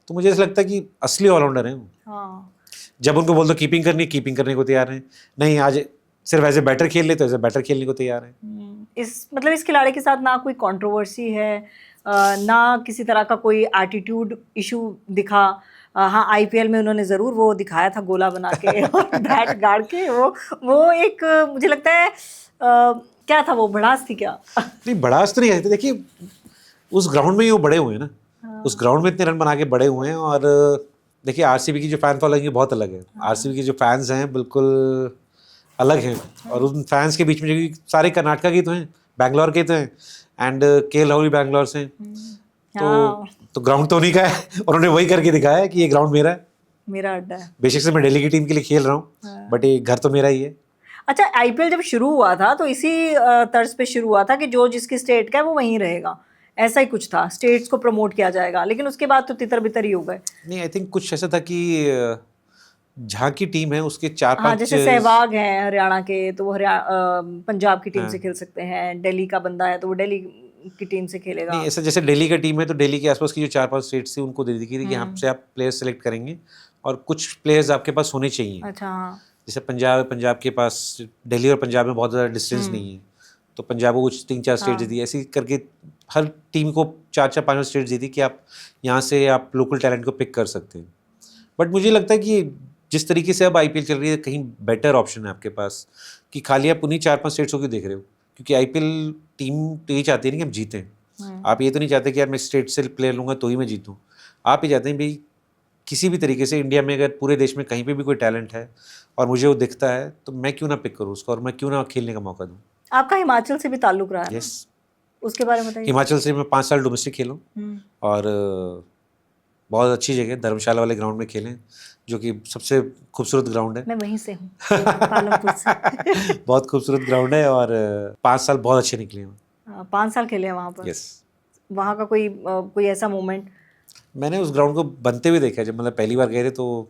तो मुझे ऐसा लगता है कि असली ऑलराउंडर हैं वो। हाँ। जब उनको बोल दो कीपिंग करनी, कीपिंग करने को तैयार हैं। नहीं, आज सिर्फ एज ए बैटर खेल ले तो एज ए बैटर खेलने को तैयार हैं। इस खिलाड़ी के साथ ना कोई कंट्रोवर्सी है, ना किसी तरह का कोई एटीट्यूड इशू दिखा। हाँ, आईपीएल में उन्होंने ज़रूर वो दिखाया था गोला बना के और बैट गाड़ के, वो एक मुझे लगता है क्या था वो, भड़ास थी क्या? नहीं, भड़ास तो नहीं है। देखिए, उस ग्राउंड में ही वो बड़े हुए हैं ना। उस ग्राउंड में इतने रन बना के बड़े हुए हैं। और देखिए, आरसीबी की जो फैन फॉलोइंग है बहुत अलग है। आरसीबी के जो फैंस हैं बिल्कुल अलग हैं, और उन फैंस के बीच में जो सारे कर्नाटका के तो हैं, बैंगलोर के तो हैं, एंड केएल राहुल बैंगलोर से हैं। तो ग्राउंड तो उन्हीं का है, और उन्होंने वही करके दिखाया है कि ये ग्राउंड मेरा है, मेरा अड्डा है। बेशक से मैं दिल्ली की टीम के लिए खेल रहा हूँ, बट ये घर तो मेरा ही है। अच्छा, आईपीएल जब शुरू हुआ था तो इसी तर्ज पे शुरू हुआ था कि जो जिसकी स्टेट का है वो वहीं रहेगा, ऐसा ही कुछ था, स्टेट्स को प्रमोट किया जाएगा। लेकिन उसके बाद तो तितर बितर ही हो गए। नहीं, आई थिंक कुछ ऐसा था कि जहाँ की टीम है उसके 4-5, हाँ, जैसे सहवाग हैं हरियाणा के, तो वो पंजाब की टीम से खेल सकते हैं। दिल्ली का बंदा है तो वो दिल्ली की टीम से खेलेगा। नहीं, ऐसा जैसे दिल्ली का टीम है तो दिल्ली के आसपास की जो 4-5 स्टेट्स थी उनको दे दी गई थी कि यहाँ से आप प्लेयर्स सेलेक्ट करेंगे, और कुछ प्लेयर्स आपके पास होने चाहिए। अच्छा, हाँ। जैसे पंजाब है, पंजाब के पास दिल्ली और पंजाब में बहुत ज़्यादा डिस्टेंस नहीं है, तो पंजाब को कुछ 3-4 स्टेट्स दी। ऐसी करके हर टीम को 4-5 स्टेट्स दी थी कि आप यहाँ से आप लोकल टैलेंट को पिक कर सकते हैं। बट मुझे लगता है कि जिस तरीके से अब आईपीएल चल रही है, कहीं बेटर ऑप्शन है आपके पास कि खाली आप उन्हीं 4-5 स्टेट्स को क्यों देख रहे हो, क्योंकि आईपीएल टीम तो ये चाहती है ना कि हम जीतें। आप ये तो नहीं चाहते कि यार मैं स्टेट से प्लेयर लूँगा तो ही मैं जीतूँ। आप ये चाहते हैं भाई किसी भी तरीके से इंडिया में अगर पूरे देश में कहीं पे भी कोई टैलेंट है और मुझे वो दिखता है तो मैं क्यों ना पिक करूँ उसको, और मैं क्यों ना खेलने का मौका दूँ। आपका हिमाचल से भी ताल्लुक रहा है? यस, उसके बारे में बताइए। हिमाचल से मैं 5 साल डोमेस्टिक खेला हूँ, और बहुत अच्छी जगह धर्मशाला वाले ग्राउंड में खेलें, जो कि सबसे खूबसूरत ग्राउंड है। मैं वहीं से हूँ, पालमपुर से। बहुत खूबसूरत ग्राउंड है, और 5 साल बहुत अच्छे निकले हैं। 5 साल खेले हैं वहाँ पर? यस। वहाँ का कोई ऐसा मोमेंट? मैंने उस ग्राउंड को बनते हुए देखा है। जब मतलब पहली बार गए थे तो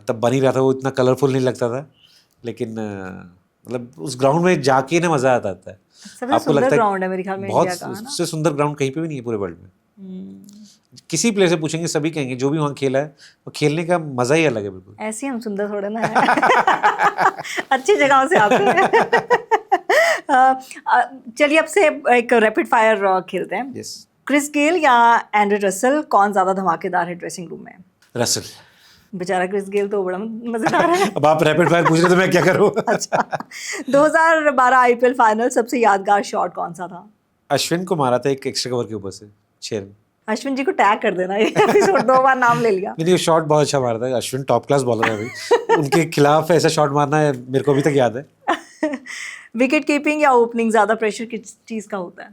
तब बन ही रहा था, वो इतना कलरफुल नहीं लगता था, लेकिन मतलब उस ग्राउंड में जाके ना मजा आता है। सबसे सुंदर ग्राउंड है मेरे ख्याल में बहुत इंडिया का, है ना? उससे सुंदर ग्राउंड कहीं पे भी नहीं है पूरे वर्ल्ड में। किसी प्लेयर से पूछेंगे सभी कहेंगे जो भी वहाँ खेला है वो खेलने का मजा ही अलग है बिल्कुल। ऐसे ही हम सुंदर थोड़े ना है। अच्छी जगहों से आते हैं। चलिए अब से एक रैपिड फायर खेलते हैं। यस। क्रिस गेल या एंड्रे रसल, कौन ज्यादा धमाकेदार है ड्रेसिंग रूम में? रसल। बेचारा क्रिस गेल तो बड़ा मजेदार है। अब आप रैपिड फायर पूछ रहे तो मैं क्या करूँ? अच्छा, 2012 आईपीएल फाइनल सबसे यादगार शॉट कौन सा था? अश्विन को मारा था एक एक्स्ट्रा कवर के ऊपर से 6 रन। अश्विन जी को टैग कर देना, ये एपिसोड 2 बार नाम ले लिया। नहीं, वो शॉट बहुत अच्छा मारा था। अश्विन टॉप क्लास बॉलर है भाई। उनके खिलाफ ऐसा शॉट मारना है मेरे को अभी तक याद है। विकेट कीपिंग या ओपनिंग, ज्यादा प्रेशर किस चीज का होता है?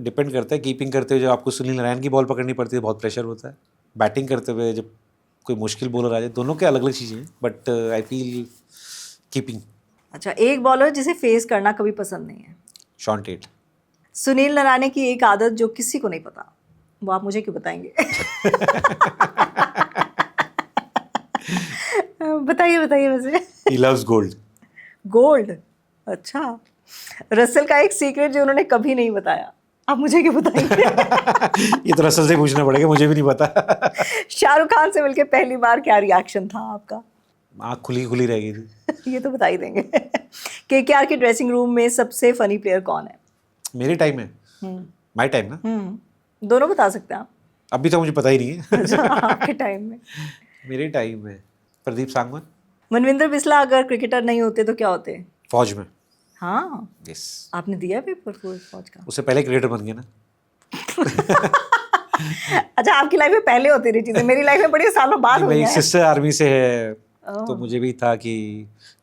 डिपेंड करता है। कीपिंग करते हुए जब आपको सुनील नारायण की बॉल पकड़नी पड़ती है बहुत प्रेशर होता है। बैटिंग करते हुए जब कोई मुश्किल बॉलर आ जाए, दोनों के अलग अलग चीज़ें हैं, बट आई फील कीपिंग। अच्छा, एक बॉलर जिसे फेस करना कभी पसंद नहीं है? Shaun Tait. सुनील नारायण की एक आदत जो किसी को नहीं पता, वो आप मुझे क्यों बताएंगे? बताइए बताइए वैसे। He loves gold. गोल्ड? अच्छा। रसल का एक सीक्रेट जो उन्होंने कभी नहीं बताया, आप मुझे क्यों बताएंगे? ये तो रसल से पूछना पड़ेगा, मुझे भी नहीं पता। शाहरुख खान से मिलके पहली बार क्या रिएक्शन था आपका? आँख खुली खुली रह गई थी। ये तो बता ही देंगे। केकेआर के ड्रेसिंग रूम में सबसे फनी प्लेयर कौन है? मेरे टाइम में, माय टाइम ना, दोनों बता सकते हैं आप। अभी तो मुझे पता ही नहीं है। अच्छा, आपके टाइम में। मेरे टाइम में प्रदीप सांगवान। मनविंदर बिस्ला अगर क्रिकेटर नहीं होते तो क्या होते? फौज में। हाँ, यस। आपने दिया पेपर फौज का? उससे पहले क्रिकेटर बन गया ना। अच्छा, आपकी लाइफ में पहले होती रही चीजें, मेरी लाइफ में बड़ी सालों बाद हुई मेरी है। सिस्टर आर्मी से है, तो मुझे भी था कि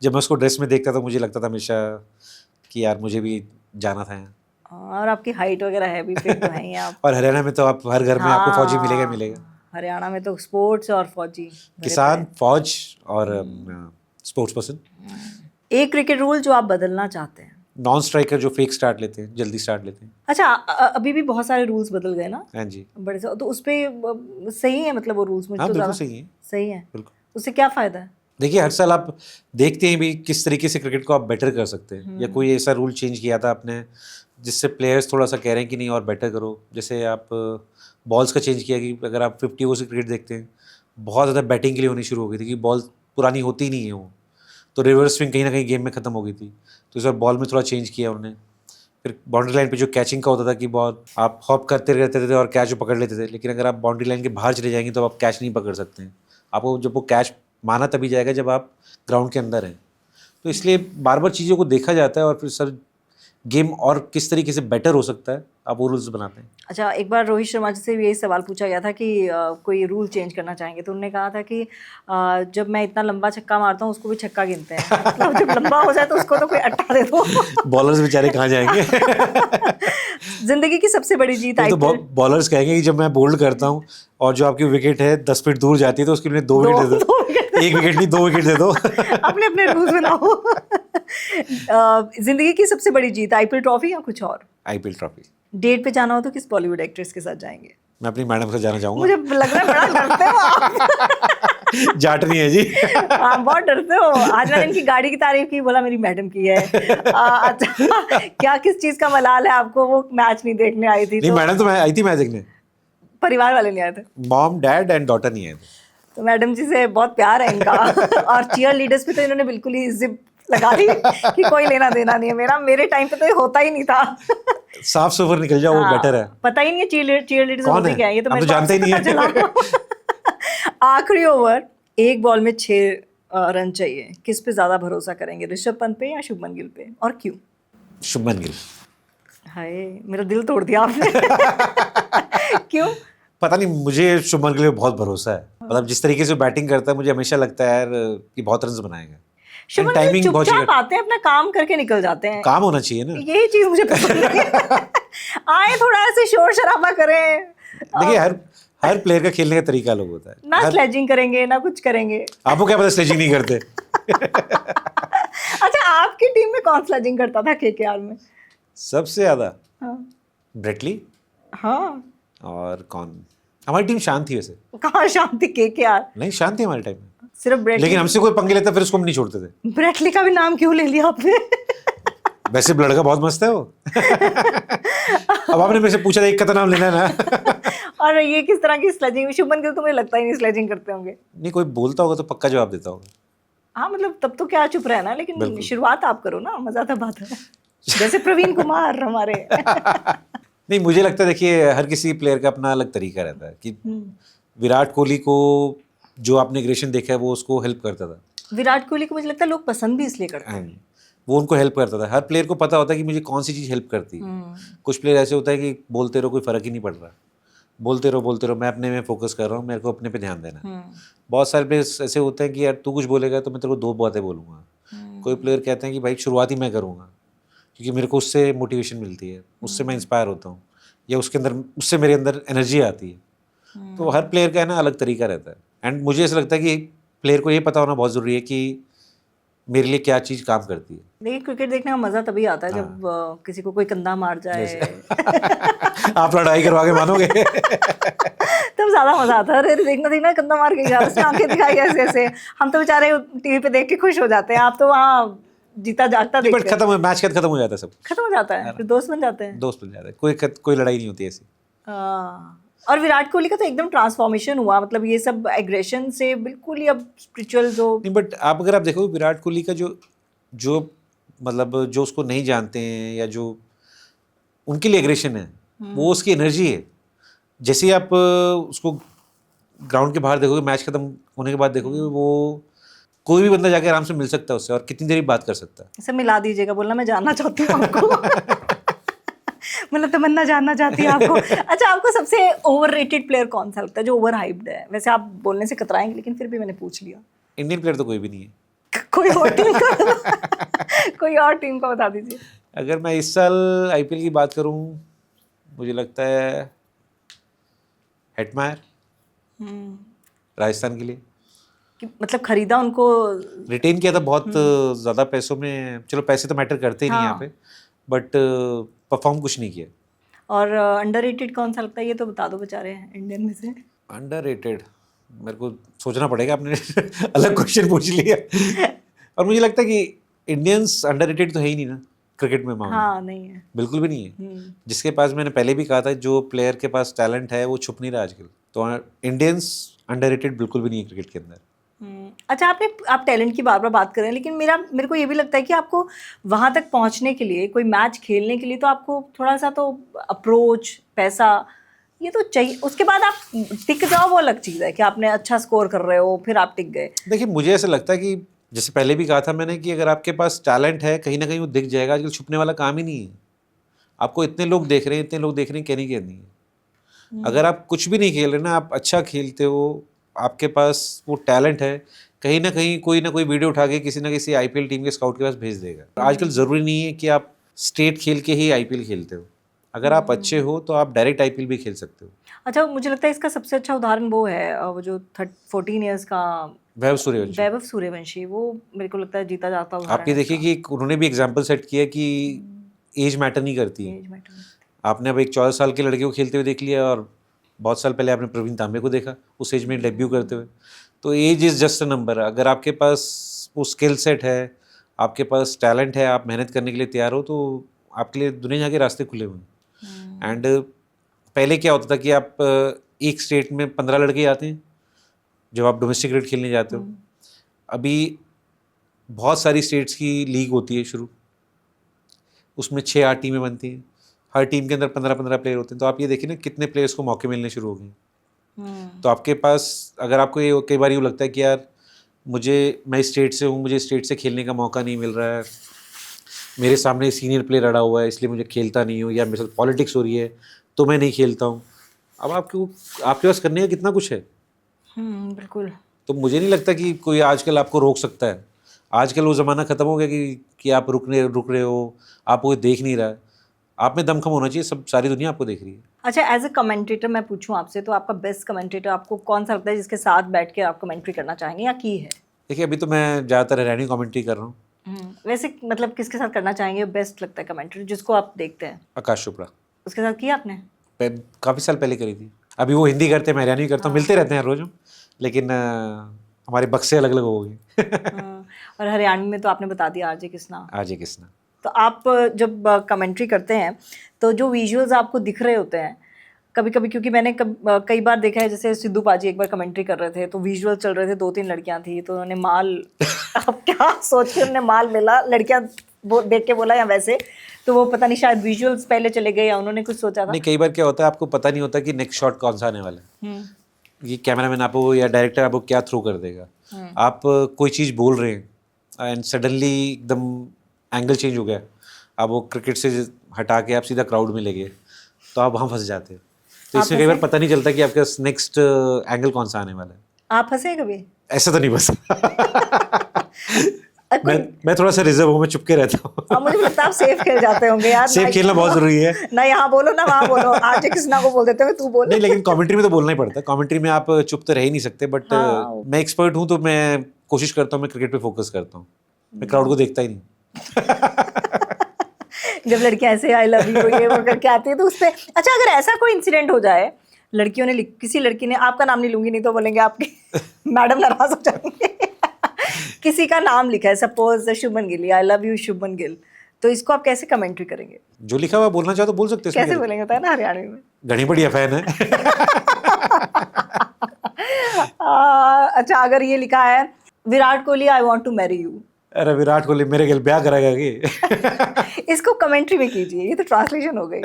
जब मैं उसको ड्रेस में देखता था मुझे लगता था हमेशा कि यार मुझे भी जाना था यहाँ। और आपकी हाइट वगैरह है भी, फिर तो है ही आप। और हरियाणा में तो आप हर घर में आपको फौजी मिलेगा ही मिलेगा। हरियाणा में तो स्पोर्ट्स और फौजी, किसान, फौज और स्पोर्ट्स पर्सन। एक क्रिकेट रूल जो आप बदलना चाहते हैं? नॉन स्ट्राइकर जो फेक स्टार्ट लेते हैं, जल्दी स्टार्ट लेते हैं। अच्छा, अभी भी बहुत सारे रूल्स बदल गए ना? हाँ जी। बड़े से, तो उस पे सही है मतलब वो रूल्स? मुझे हाँ तो बिल्कुल ज़्यादा सही है। सही है। बिल्कुल। उससे क्या फ़ायदा है? देखिए हर साल आप देखते हैं भी किस तरीके से क्रिकेट को आप बेटर कर सकते हैं, या कोई ऐसा रूल चेंज किया था आपने जिससे प्लेयर्स थोड़ा सा कह रहे हैं कि नहीं और बेटर करो। जैसे आप बॉल्स का चेंज किया कि अगर आप 50 ओवर से क्रिकेट देखते हैं, बहुत ज़्यादा बैटिंग के लिए होनी शुरू हो गई थी कि बॉल पुरानी होती ही नहीं है वो, तो रिवर्स स्विंग कहीं ना कहीं गेम में ख़त्म हो गई थी। तो इस बार बॉल में थोड़ा चेंज किया उन्होंने। फिर बाउंड्री लाइन पे जो कैचिंग का होता था कि बॉल आप हॉप करते रहते थे और कैच पकड़ लेते थे, लेकिन अगर आप बाउंड्री लाइन के बाहर चले जाएंगे तो आप कैच नहीं पकड़ सकते हैं। आपको जब वो कैच माना तभी जाएगा जब आप ग्राउंड के अंदर हैं। तो इसलिए बार बार चीज़ों को देखा जाता है और फिर सर गेम और किस तरीके से बेटर हो सकता है आप वो रूल्स बनाते हैं। अच्छा, एक बार रोहित शर्मा जी से भी यही सवाल पूछा गया था कि कोई रूल चेंज करना चाहेंगे, तो उन्होंने कहा था कि जब मैं इतना लंबा छक्का मारता हूँ उसको भी छक्का गिनते हैं। मतलब जब लंबा हो जाए तो उसको तो कोई अट्टा दे दो। बॉलर्स बेचारे कहाँ जाएंगे? जिंदगी की सबसे बड़ी जीत आई तो बॉलर्स कहेंगे कि जब मैं बोल्ड करता हूँ और जो आपकी विकेट है 10 फीट दूर जाती है तो उसके लिए 2 विकेट दे दो। एक विकेट नहीं 2 विकेट दे दो। अपने अपने रूल्स बनाओ। जिंदगी की सबसे बड़ी जीत, आईपीएल ट्रॉफी या कुछ और? IPL trophy. डेट पे जाना हो तो किस बॉलीवुड एक्ट्रेस के साथ जाएंगे? मैं अपनी मैडम से जाना चाहूँगा। मुझे लग रहा है बड़ा डरते हो आप। जाट नहीं है जी। आप बहुत डरते हो। आज मैंने इनकी गाड़ी की तारीफ की, बोला मेरी मैडम की है। अच्छा, क्या किस चीज का मलाल है आपको? वो मैच नहीं देखने आई थी? नहीं, मैडम तो मैं आई थी मैच देखने। परिवार वाले नहीं आए थे? मॉम, डैड एंड डॉटर नहीं आए थे। तो मैडम जी से बहुत प्यार है इनका। और चीयर लीडर्स पे तो इन्होंने बिल्कुल ही जिप लगा दी कि कोई लेना देना नहीं है मेरा। मेरे टाइम पे तो ये होता ही नहीं था। साफ सुथरा निकल जाओ, वो बेटर है। पता ही नहीं है चीयर लीडर्स कौन होते है? क्या है, ये तो हम मेरे तो जानते ही नहीं है। आखिरी ओवर, एक बॉल में 6 रन चाहिए, किस पे ज्यादा भरोसा करेंगे, ऋषभ पंत पे या शुभमन गिल पे, और क्यों? शुभमन गिल। हाय, मेरा दिल तोड़ दिया आपने। क्यों? पता नहीं, मुझे शुभमन गिल पे बहुत भरोसा है। मतलब जिस तरीके से बैटिंग करता है मुझे हमेशा लगता है यार कि बहुत रन बनाएगा। शुभमन गिल चुपचाप आते हैं, अपना काम करके निकल जाते हैं। काम होना चाहिए ना, यही चीज मुझे पसंद है। आए थोड़ा ऐसे शोर शराबा करें। देखिए हर प्लेयर का खेलने का तरीका अलग होता है ना स्लेजिंग करेंगे ना कुछ करेंगे। आपको क्या पता स्लेजिंग नहीं करते? अच्छा, आपकी टीम में कौन स्लेजिंग करता था केकेआर में? सबसे ज्यादा हाँ। ब्रेटली। हाँ, और कौन? हमारी टीम शांत थी वैसे। कहाँ शांति? केकेआर नहीं, शांत थी हमारे टाइम में। सिर्फ ब्रेटली। लेकिन हमसे कोई पंगे लेता फिर उसको हम नहीं छोड़ते थे। ब्रेटली का भी नाम क्यों ले लिया आपने? वैसे लड़का बहुत मस्त है वो। अब आपने मेरे से पूछा था एक का तो नाम लेना है ना। और ये किस तरह की स्लेजिंग? शुभमन गिल तो मुझे लगता ही नहीं स्लेजिंग करते होंगे। नहीं, कोई बोलता होगा तो पक्का जवाब देता होगा। हाँ मतलब तब तो क्या चुप रहना, लेकिन बिल्कुल। शुरुआत आप करो ना, मजा तब आता है। जैसे प्रवीण कुमार हमारे। नहीं, मुझे लगता है देखिए हर किसी प्लेयर का अपना अलग तरीका रहता है कि विराट कोहली को जो आपने एग्रेशन देखा है वो उसको हेल्प करता था। विराट कोहली को मुझे लगता है लोग पसंद भी इसलिए करते हैं। हाँ, वो उनको हेल्प करता था। हर प्लेयर को पता होता है कि मुझे कौन सी चीज़ हेल्प करती है। कुछ प्लेयर ऐसे होता है कि बोलते रहो कोई फ़र्क ही नहीं पड़ रहा, बोलते रहो, मैं अपने में फोकस कर रहा हूँ, मेरे को अपने पे ध्यान देना है। बहुत सारे प्लेयर्स ऐसे होते हैं कि यार तू कुछ बोलेगा तो मैं तेरे को 2 बातें बोलूँगा। कोई प्लेयर कहते हैं कि भाई शुरुआत ही मैं करूँगा क्योंकि मेरे को उससे मोटिवेशन मिलती है, उससे मैं इंस्पायर होता हूँ, या उससे मेरे अंदर एनर्जी आती है। तो हर प्लेयर का है ना अलग तरीका रहता है। एंड मुझे ऐसा लगता है कि प्लेयर को ये पता होना बहुत ज़रूरी है कि मेरे लिए क्या चीज़ काम करती है। देखिए क्रिकेट देखने का मजा तभी आता है जब किसी को कोई कंधा मार जाए। आप लड़ाई करवा के मानोगे। तब ज्यादा मजा आता है। अरे देखना कंधा मार के गया, उसने आंखें दिखाई ऐसे ऐसे, हम तो बेचारे टीवी पे देख के खुश हो जाते हैं। आप तो वहाँ जीता जागता देखते हैं। खत्म, मैच खत्म हो जाता है, सब खत्म हो जाता है, फिर दोस्त बन जाते हैं। दोस्त बन जाता है, कोई लड़ाई नहीं होती ऐसी। और विराट कोहली का तो एकदम ट्रांसफॉर्मेशन हुआ, मतलब ये सब एग्रेशन से बिल्कुल ही अब स्पिरिचुअल जो नहीं, बट अगर आप देखो विराट कोहली का जो मतलब जो उसको नहीं जानते हैं या जो उनके लिए एग्रेशन है वो उसकी एनर्जी है। जैसे ही आप उसको ग्राउंड के बाहर देखोगे, मैच खत्म होने के बाद देखोगे, वो कोई भी बंदा जाके आराम से मिल सकता है उससे और कितनी देर बात कर सकता है। इसे मिला दीजिएगा, बोलना मैं जानना चाहती हूँ आपको। मतलब तमन्ना जानना चाहती है आपको। अच्छा, आपको सबसे ओवररेटेड प्लेयर कौन सा लगता है, जो ओवर हाइप्ड है? वैसे आप बोलने से कतराएंगे लेकिन फिर भी मैंने पूछ लिया। इंडियन प्लेयर तो कोई भी नहीं है। कोई और टीम का कोई और टीम का बता दीजिए। अगर मैं इस साल आईपीएल की बात करूं, मुझे लगता है हेटमायर राजस्थान के लिए। कि मतलब खरीदा उनको, रिटेन किया था बहुत ज़्यादा पैसों में। चलो पैसे तो मैटर करते ही नहीं यहाँ पे, बट परफॉर्म कुछ नहीं किया। और अंडररेटेड कौन सा लगता है? ये तो बता दो बेचारे इंडियन में से। अंडररेटेड मेरे को सोचना पड़ेगा, आपने अलग क्वेश्चन पूछ लिया। और मुझे लगता है कि इंडियंस अंडररेटेड तो है ही नहीं ना क्रिकेट में मामला। हाँ, नहीं है, बिल्कुल भी नहीं है। जिसके पास, मैंने पहले भी कहा था, जो प्लेयर के पास टैलेंट है वो छुप नहीं रहा आजकल। तो इंडियंस अंडररेटेड बिल्कुल भी नहीं है क्रिकेट के अंदर। अच्छा, आप टैलेंट की बार बार बात कर रहे हैं, लेकिन मेरे को ये भी लगता है कि आपको वहाँ तक पहुँचने के लिए, कोई मैच खेलने के लिए, तो आपको थोड़ा सा तो अप्रोच, पैसा, ये तो चाहिए। उसके बाद आप टिक जाओ, वो अलग चीज़ है कि आपने अच्छा स्कोर कर रहे हो फिर आप टिक गए। देखिए मुझे ऐसा लगता है कि जैसे पहले भी कहा था मैंने कि अगर आपके पास टैलेंट है कहीं ना कहीं वो दिख जाएगा। आजकल छुपने वाला काम ही नहीं है। आपको इतने लोग देख रहे हैं, कहने की नहीं है। अगर आप कुछ भी नहीं खेल रहे ना, आप अच्छा खेलते हो, आपके पास वो टैलेंट है, कहीं ना कहीं कोई ना कोई वीडियो उठा के किसी ना किसी आईपीएल टीम के स्काउट के पास भेज देगा। आजकल ज़रूरी नहीं है कि आप स्टेट खेल के ही आईपीएल खेलते हो। अगर आप अच्छे हो तो आप डायरेक्ट आईपीएल भी खेल सकते हो। अच्छा, मुझे लगता है इसका सबसे अच्छा उदाहरण वो है, वो जो 14 ईयर्स का वैभव सूर्यवंशी। वैभव सूर्यवंशी, वो मेरे को लगता है जीता जाता उदाहरण आप ये देखिए कि उन्होंने भी एग्जाम्पल सेट किया कि एज मैटर नहीं करती है। Age matter. आपने अब एक 14 साल के लड़के को खेलते हुए देख लिया और बहुत साल पहले आपने प्रवीण तांबे को देखा उस एज में डेब्यू करते हुए। तो age is just a number. अगर आपके पास वो स्किल सेट है, आपके पास टैलेंट है, आप मेहनत करने के लिए तैयार हो, तो आपके लिए दुनिया के रास्ते खुले हुए हैं। एंड पहले क्या होता था कि आप एक स्टेट में 15 लड़के आते हैं जब आप डोमेस्टिक क्रिकेट खेलने जाते हो। अभी बहुत सारी स्टेट्स की लीग होती है शुरू, उसमें 6-8 टीमें बनती हैं। हर टीम के अंदर 15-15 प्लेयर होते हैं। तो आप ये देखिए ना कितने प्लेयर्स को मौके मिलने शुरू हो गए। तो आपके पास, अगर आपको ये कई बार यूँ लगता है कि यार मैं इस स्टेट से हूँ, मुझे इस स्टेट से खेलने का मौका नहीं मिल रहा है, मेरे सामने सीनियर प्लेयर अड़ा हुआ है इसलिए मुझे खेलता नहीं हूँ, या मेरे साथ पॉलिटिक्स हो रही है तो मैं नहीं खेलता हूँ। अब आपके पास करने का कितना कुछ है। बिल्कुल। तो मुझे नहीं लगता कि कोई आजकल आपको रोक सकता है। आजकल वो ज़माना ख़त्म हो गया कि आप रुक रहे हो, आपको कोई देख नहीं रहा है। आप में दमखम होना चाहिए, सारी दुनिया आपको देख रही है। अच्छा, एज ए कमेंटेटर मैं पूछूं आपसे, तो आपका बेस्ट कमेंटेटर आपको कौन सा लगता है जिसके साथ बैठ के आप कमेंट्री करना चाहेंगे या की है? देखिए अभी तो मैं ज़्यादातर हरियाणवी कमेंट्री कर रहा हूँ। वैसे मतलब किसके साथ करना चाहेंगे, बेस्ट लगता है कमेंटेटर जिसको आप देखते हैं? आकाश चोपड़ा। उसके साथ किया आपने? काफ़ी साल पहले करी थी। अभी वो हिंदी करते हैं, मैं हरियाणवी करता हूँ, मिलते रहते हैं रोज़ हम। लेकिन हमारे बक्से अलग अलग हो गए। हाँ, और हरियाणवी में तो आपने बता दिया आरजे किसना। आज किसना। तो आप जब कमेंट्री करते हैं तो जो विजुअल्स आपको दिख रहे होते हैं कभी कभी, क्योंकि मैंने कई बार देखा है, जैसे सिद्धू पाजी एक बार कमेंट्री कर रहे थे तो विजुअल चल रहे थे, 2-3 लड़कियां थी तो उन्होंने माल अब क्या सोच के उन्होंने माल मिला, लड़कियां देख के बोला या वैसे, तो वो पता नहीं शायद विजुअल्स पहले चले गए या उन्होंने कुछ सोचा था। नहीं, कई बार क्या होता है आपको पता नहीं होता कि नेक्स्ट शॉट कौन सा आने वाला है। ये कैमरामैन आपको या डायरेक्टर आपको क्या थ्रो कर देगा। आप कोई चीज़ बोल रहे हैं एंड सडनली एकदम एंगल चेंज हो गया, आप वो क्रिकेट से हटा के आप सीधा क्राउड में ले गए, तो आप वहाँ फंस जाते हैं। तो इसमें कई बार पता नहीं चलता कि आपका नेक्स्ट एंगल कौन सा आने वाला है। आप फंसे कभी? ऐसा तो नहीं फंसा। मैं थोड़ा सा रिजर्व हूँ, मैं चुपके रहता हूँ। अब मुझे लगता है आप सेफ खेल जाते होंगे यार। सेफ खेलना बहुत जरूरी है ना, यहाँ बोलो ना वहाँ बोलो, आज किसना को बोल देते हो, तू बोल। नहीं, लेकिन कमेंट्री में तो बोलना ही पड़ता है। कमेंट्री में आप चुप तो रह ही नहीं सकते, बट मैं एक्सपर्ट हूँ तो मैं कोशिश करता हूँ, मैं क्रिकेट पे फोकस करता हूँ, मैं क्राउड को देखता ही नहीं। जब लड़कियां ऐसे आई लव यू ये वो करके आती है तो उसपे, अच्छा अगर ऐसा कोई इंसिडेंट हो जाए, लड़कियों ने किसी लड़की ने, आपका नाम नहीं लूंगी नहीं तो बोलेंगे आपके मैडम नाराज हो जाएंगे, किसी का नाम लिखा है, suppose Shubman Gill, I love you Shubman Gill, तो इसको आप कैसे कमेंट्री करेंगे? जो लिखा हुआ बोलना चाहो तो बोल सकते हैं। कैसे बोलेंगे होता है ना हरियाणवी में। घनी बढ़िया फैन है। अच्छा अगर ये लिखा है Virat Kohli I want to marry you, अरे विराट कोहली मेरे गिल ब्याह कराएगा कि? इसको कमेंट्री में कीजिए, ये तो ट्रांसलेशन हो गई।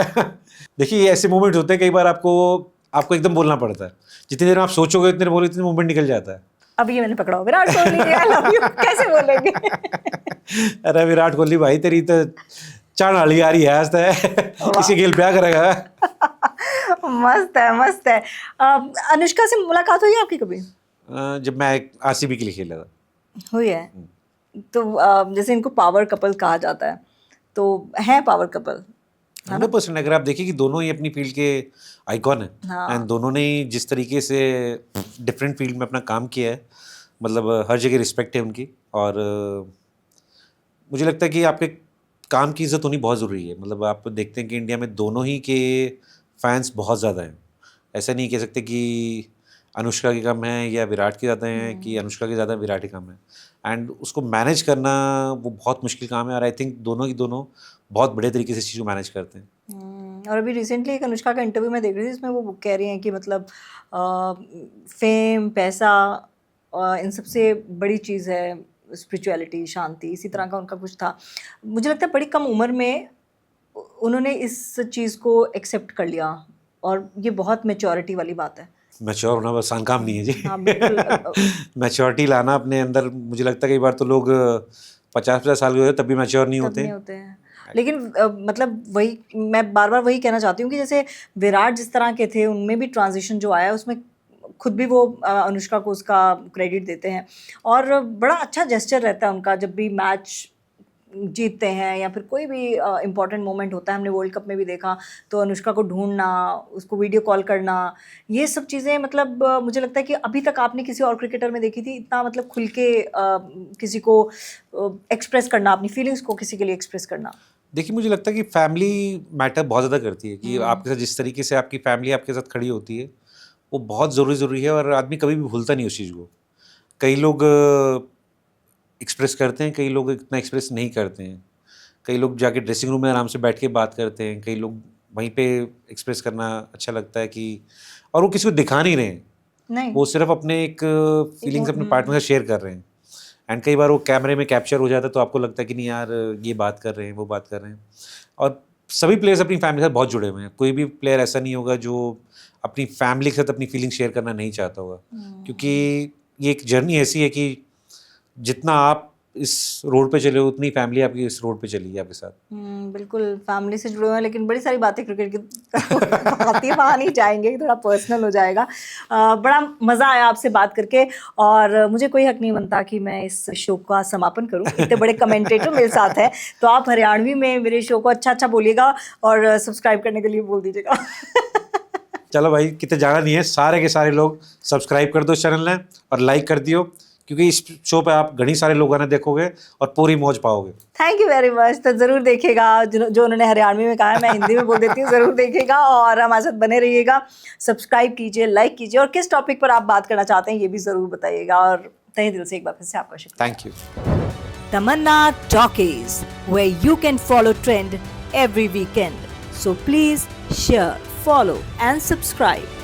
देखिए ये ऐसे मोमेंट होते हैं, कई बार आपको एकदम बोलना पड़ता है, जितनी देर में आप सोचोगे उतनी देर बोलो, इतनी मोमेंट निकल जाता है। अब ये मैंने पकड़ा, Virat Kohli I love you कैसे बोलेंगे? अरे विराट कोहली भाई तेरी तो चाण वाली आ रही है आज तो किसी गिल ब्याह करेगा। मस्त है, मस्त है। अनुष्का से मुलाकात हुई है आपकी कभी? जब मैं आरसीबी के लिए खेला था। हुई है। तो जैसे इनको पावर कपल कहा जाता है, तो है पावर कपल 100%। अगर आप देखिए कि दोनों ही अपनी फील्ड के आइकॉन हैं। हाँ। एंड दोनों ने जिस तरीके से डिफरेंट फील्ड में अपना काम किया है, मतलब हर जगह रिस्पेक्ट है उनकी। और मुझे लगता है कि आपके काम की इज्जत होनी बहुत ज़रूरी है। मतलब आप देखते हैं कि इंडिया में दोनों ही के फैंस बहुत ज़्यादा हैं। ऐसा नहीं कह सकते कि अनुष्का के कम है या विराट के ज़्यादा हैं, कि अनुष्का के ज़्यादा विराट के कम है। एंड उसको मैनेज करना वो बहुत मुश्किल काम है, और आई थिंक दोनों ही दोनों बहुत बड़े तरीके से इस चीज़ को मैनेज करते हैं। और अभी रिसेंटली एक अनुष्का का इंटरव्यू में देख रही थी, इसमें वो कह रही हैं कि मतलब फेम, पैसा, इन सबसे बड़ी चीज़ है स्पिरिचुअलिटी, शांति, इसी तरह का उनका कुछ था। मुझे लगता है बड़ी कम उम्र में उन्होंने इस चीज़ को एक्सेप्ट कर लिया, और ये बहुत मैच्योरिटी वाली बात है। मैच्योर होना आसान काम नहीं है जी। हाँ बिल्कुल। मैच्योरिटी लाना अपने अंदर, मुझे लगता है कई बार तो लोग 50-50 साल के होते तब भी मैच्योर नहीं होते हैं। लेकिन मतलब वही मैं बार बार वही कहना चाहती हूँ कि जैसे विराट जिस तरह के थे, उनमें भी ट्रांजिशन जो आया उसमें खुद भी वो अनुष्का को उसका क्रेडिट देते हैं, और बड़ा अच्छा जेस्चर रहता है उनका जब भी मैच जीतते हैं या फिर कोई भी इम्पॉर्टेंट मोमेंट होता है। हमने वर्ल्ड कप में भी देखा तो अनुष्का को ढूंढना, उसको वीडियो कॉल करना, ये सब चीज़ें मतलब मुझे लगता है कि अभी तक आपने किसी और क्रिकेटर में देखी थी इतना मतलब खुल के किसी को एक्सप्रेस करना, अपनी फीलिंग्स को किसी के लिए एक्सप्रेस करना। देखिए मुझे लगता है कि फैमिली मैटर बहुत ज़्यादा करती है, कि आपके साथ जिस तरीके से आपकी फैमिली आपके साथ खड़ी होती है वो बहुत ज़रूरी है, और आदमी कभी भी भूलता नहीं उस चीज़ को। कई लोग एक्सप्रेस करते हैं, कई लोग इतना एक्सप्रेस नहीं करते हैं। कई लोग जाके ड्रेसिंग रूम में आराम से बैठ के बात करते हैं, कई लोग वहीं पे एक्सप्रेस करना अच्छा लगता है कि, और वो किसी को दिखा नहीं रहे हैं, नहीं, वो सिर्फ अपने एक फीलिंग्स अपने पार्टनर के साथ शेयर कर रहे हैं। एंड कई बार वो कैमरे में कैप्चर हो जाता है तो आपको लगता है कि नहीं यार ये बात कर रहे हैं, वो बात कर रहे हैं। और सभी प्लेयर्स अपनी फैमिली के साथ बहुत जुड़े हुए हैं। कोई भी प्लेयर ऐसा नहीं होगा जो अपनी फैमिली के साथ अपनी फीलिंग शेयर करना नहीं चाहता होगा, क्योंकि ये एक जर्नी ऐसी है कि जितना आप इस रोड पे चले हो उतनी फैमिली आपकी इस रोड पे चली है आपके साथ। बिल्कुल फैमिली से जुड़े हुए हैं, लेकिन बड़ी सारी बातें क्रिकेट की आती है, वहाँ नहीं जाएंगे, थोड़ा पर्सनल हो जाएगा। बड़ा मज़ा आया आपसे बात करके, और मुझे कोई हक नहीं बनता कि मैं इस शो का समापन करूं, इतने बड़े कमेंटेटर मेरे साथ हैं, तो आप हरियाणवी में मेरे शो को अच्छा बोलिएगा और सब्सक्राइब करने के लिए बोल दीजिएगा। चलो भाई, कितने जाना नहीं है, सारे के सारे लोग सब्सक्राइब कर दो इस चैनल ने और लाइक कर दियो, क्योंकि इस शो पे आप घनी सारे लोगों ने देखोगे और पूरी मौज पाओगे। Thank you very much. तो ज़रूर देखिएगा, जो उन्होंने हरियाणवी में कहा है मैं हिंदी में बोल देती हूँ, ज़रूर देखिएगा और हमारे साथ बने रहिएगा। सब्सक्राइब कीजिए, लाइक कीजिए, और किस टॉपिक पर आप बात करना चाहते हैं ये भी ज़रूर बताइएगा, और तहे दिल से एक बार फिर से आपका शुक्रिया। Thank you. Tamanna Talkies, where you can follow trend every weekend. So please share, follow and subscribe.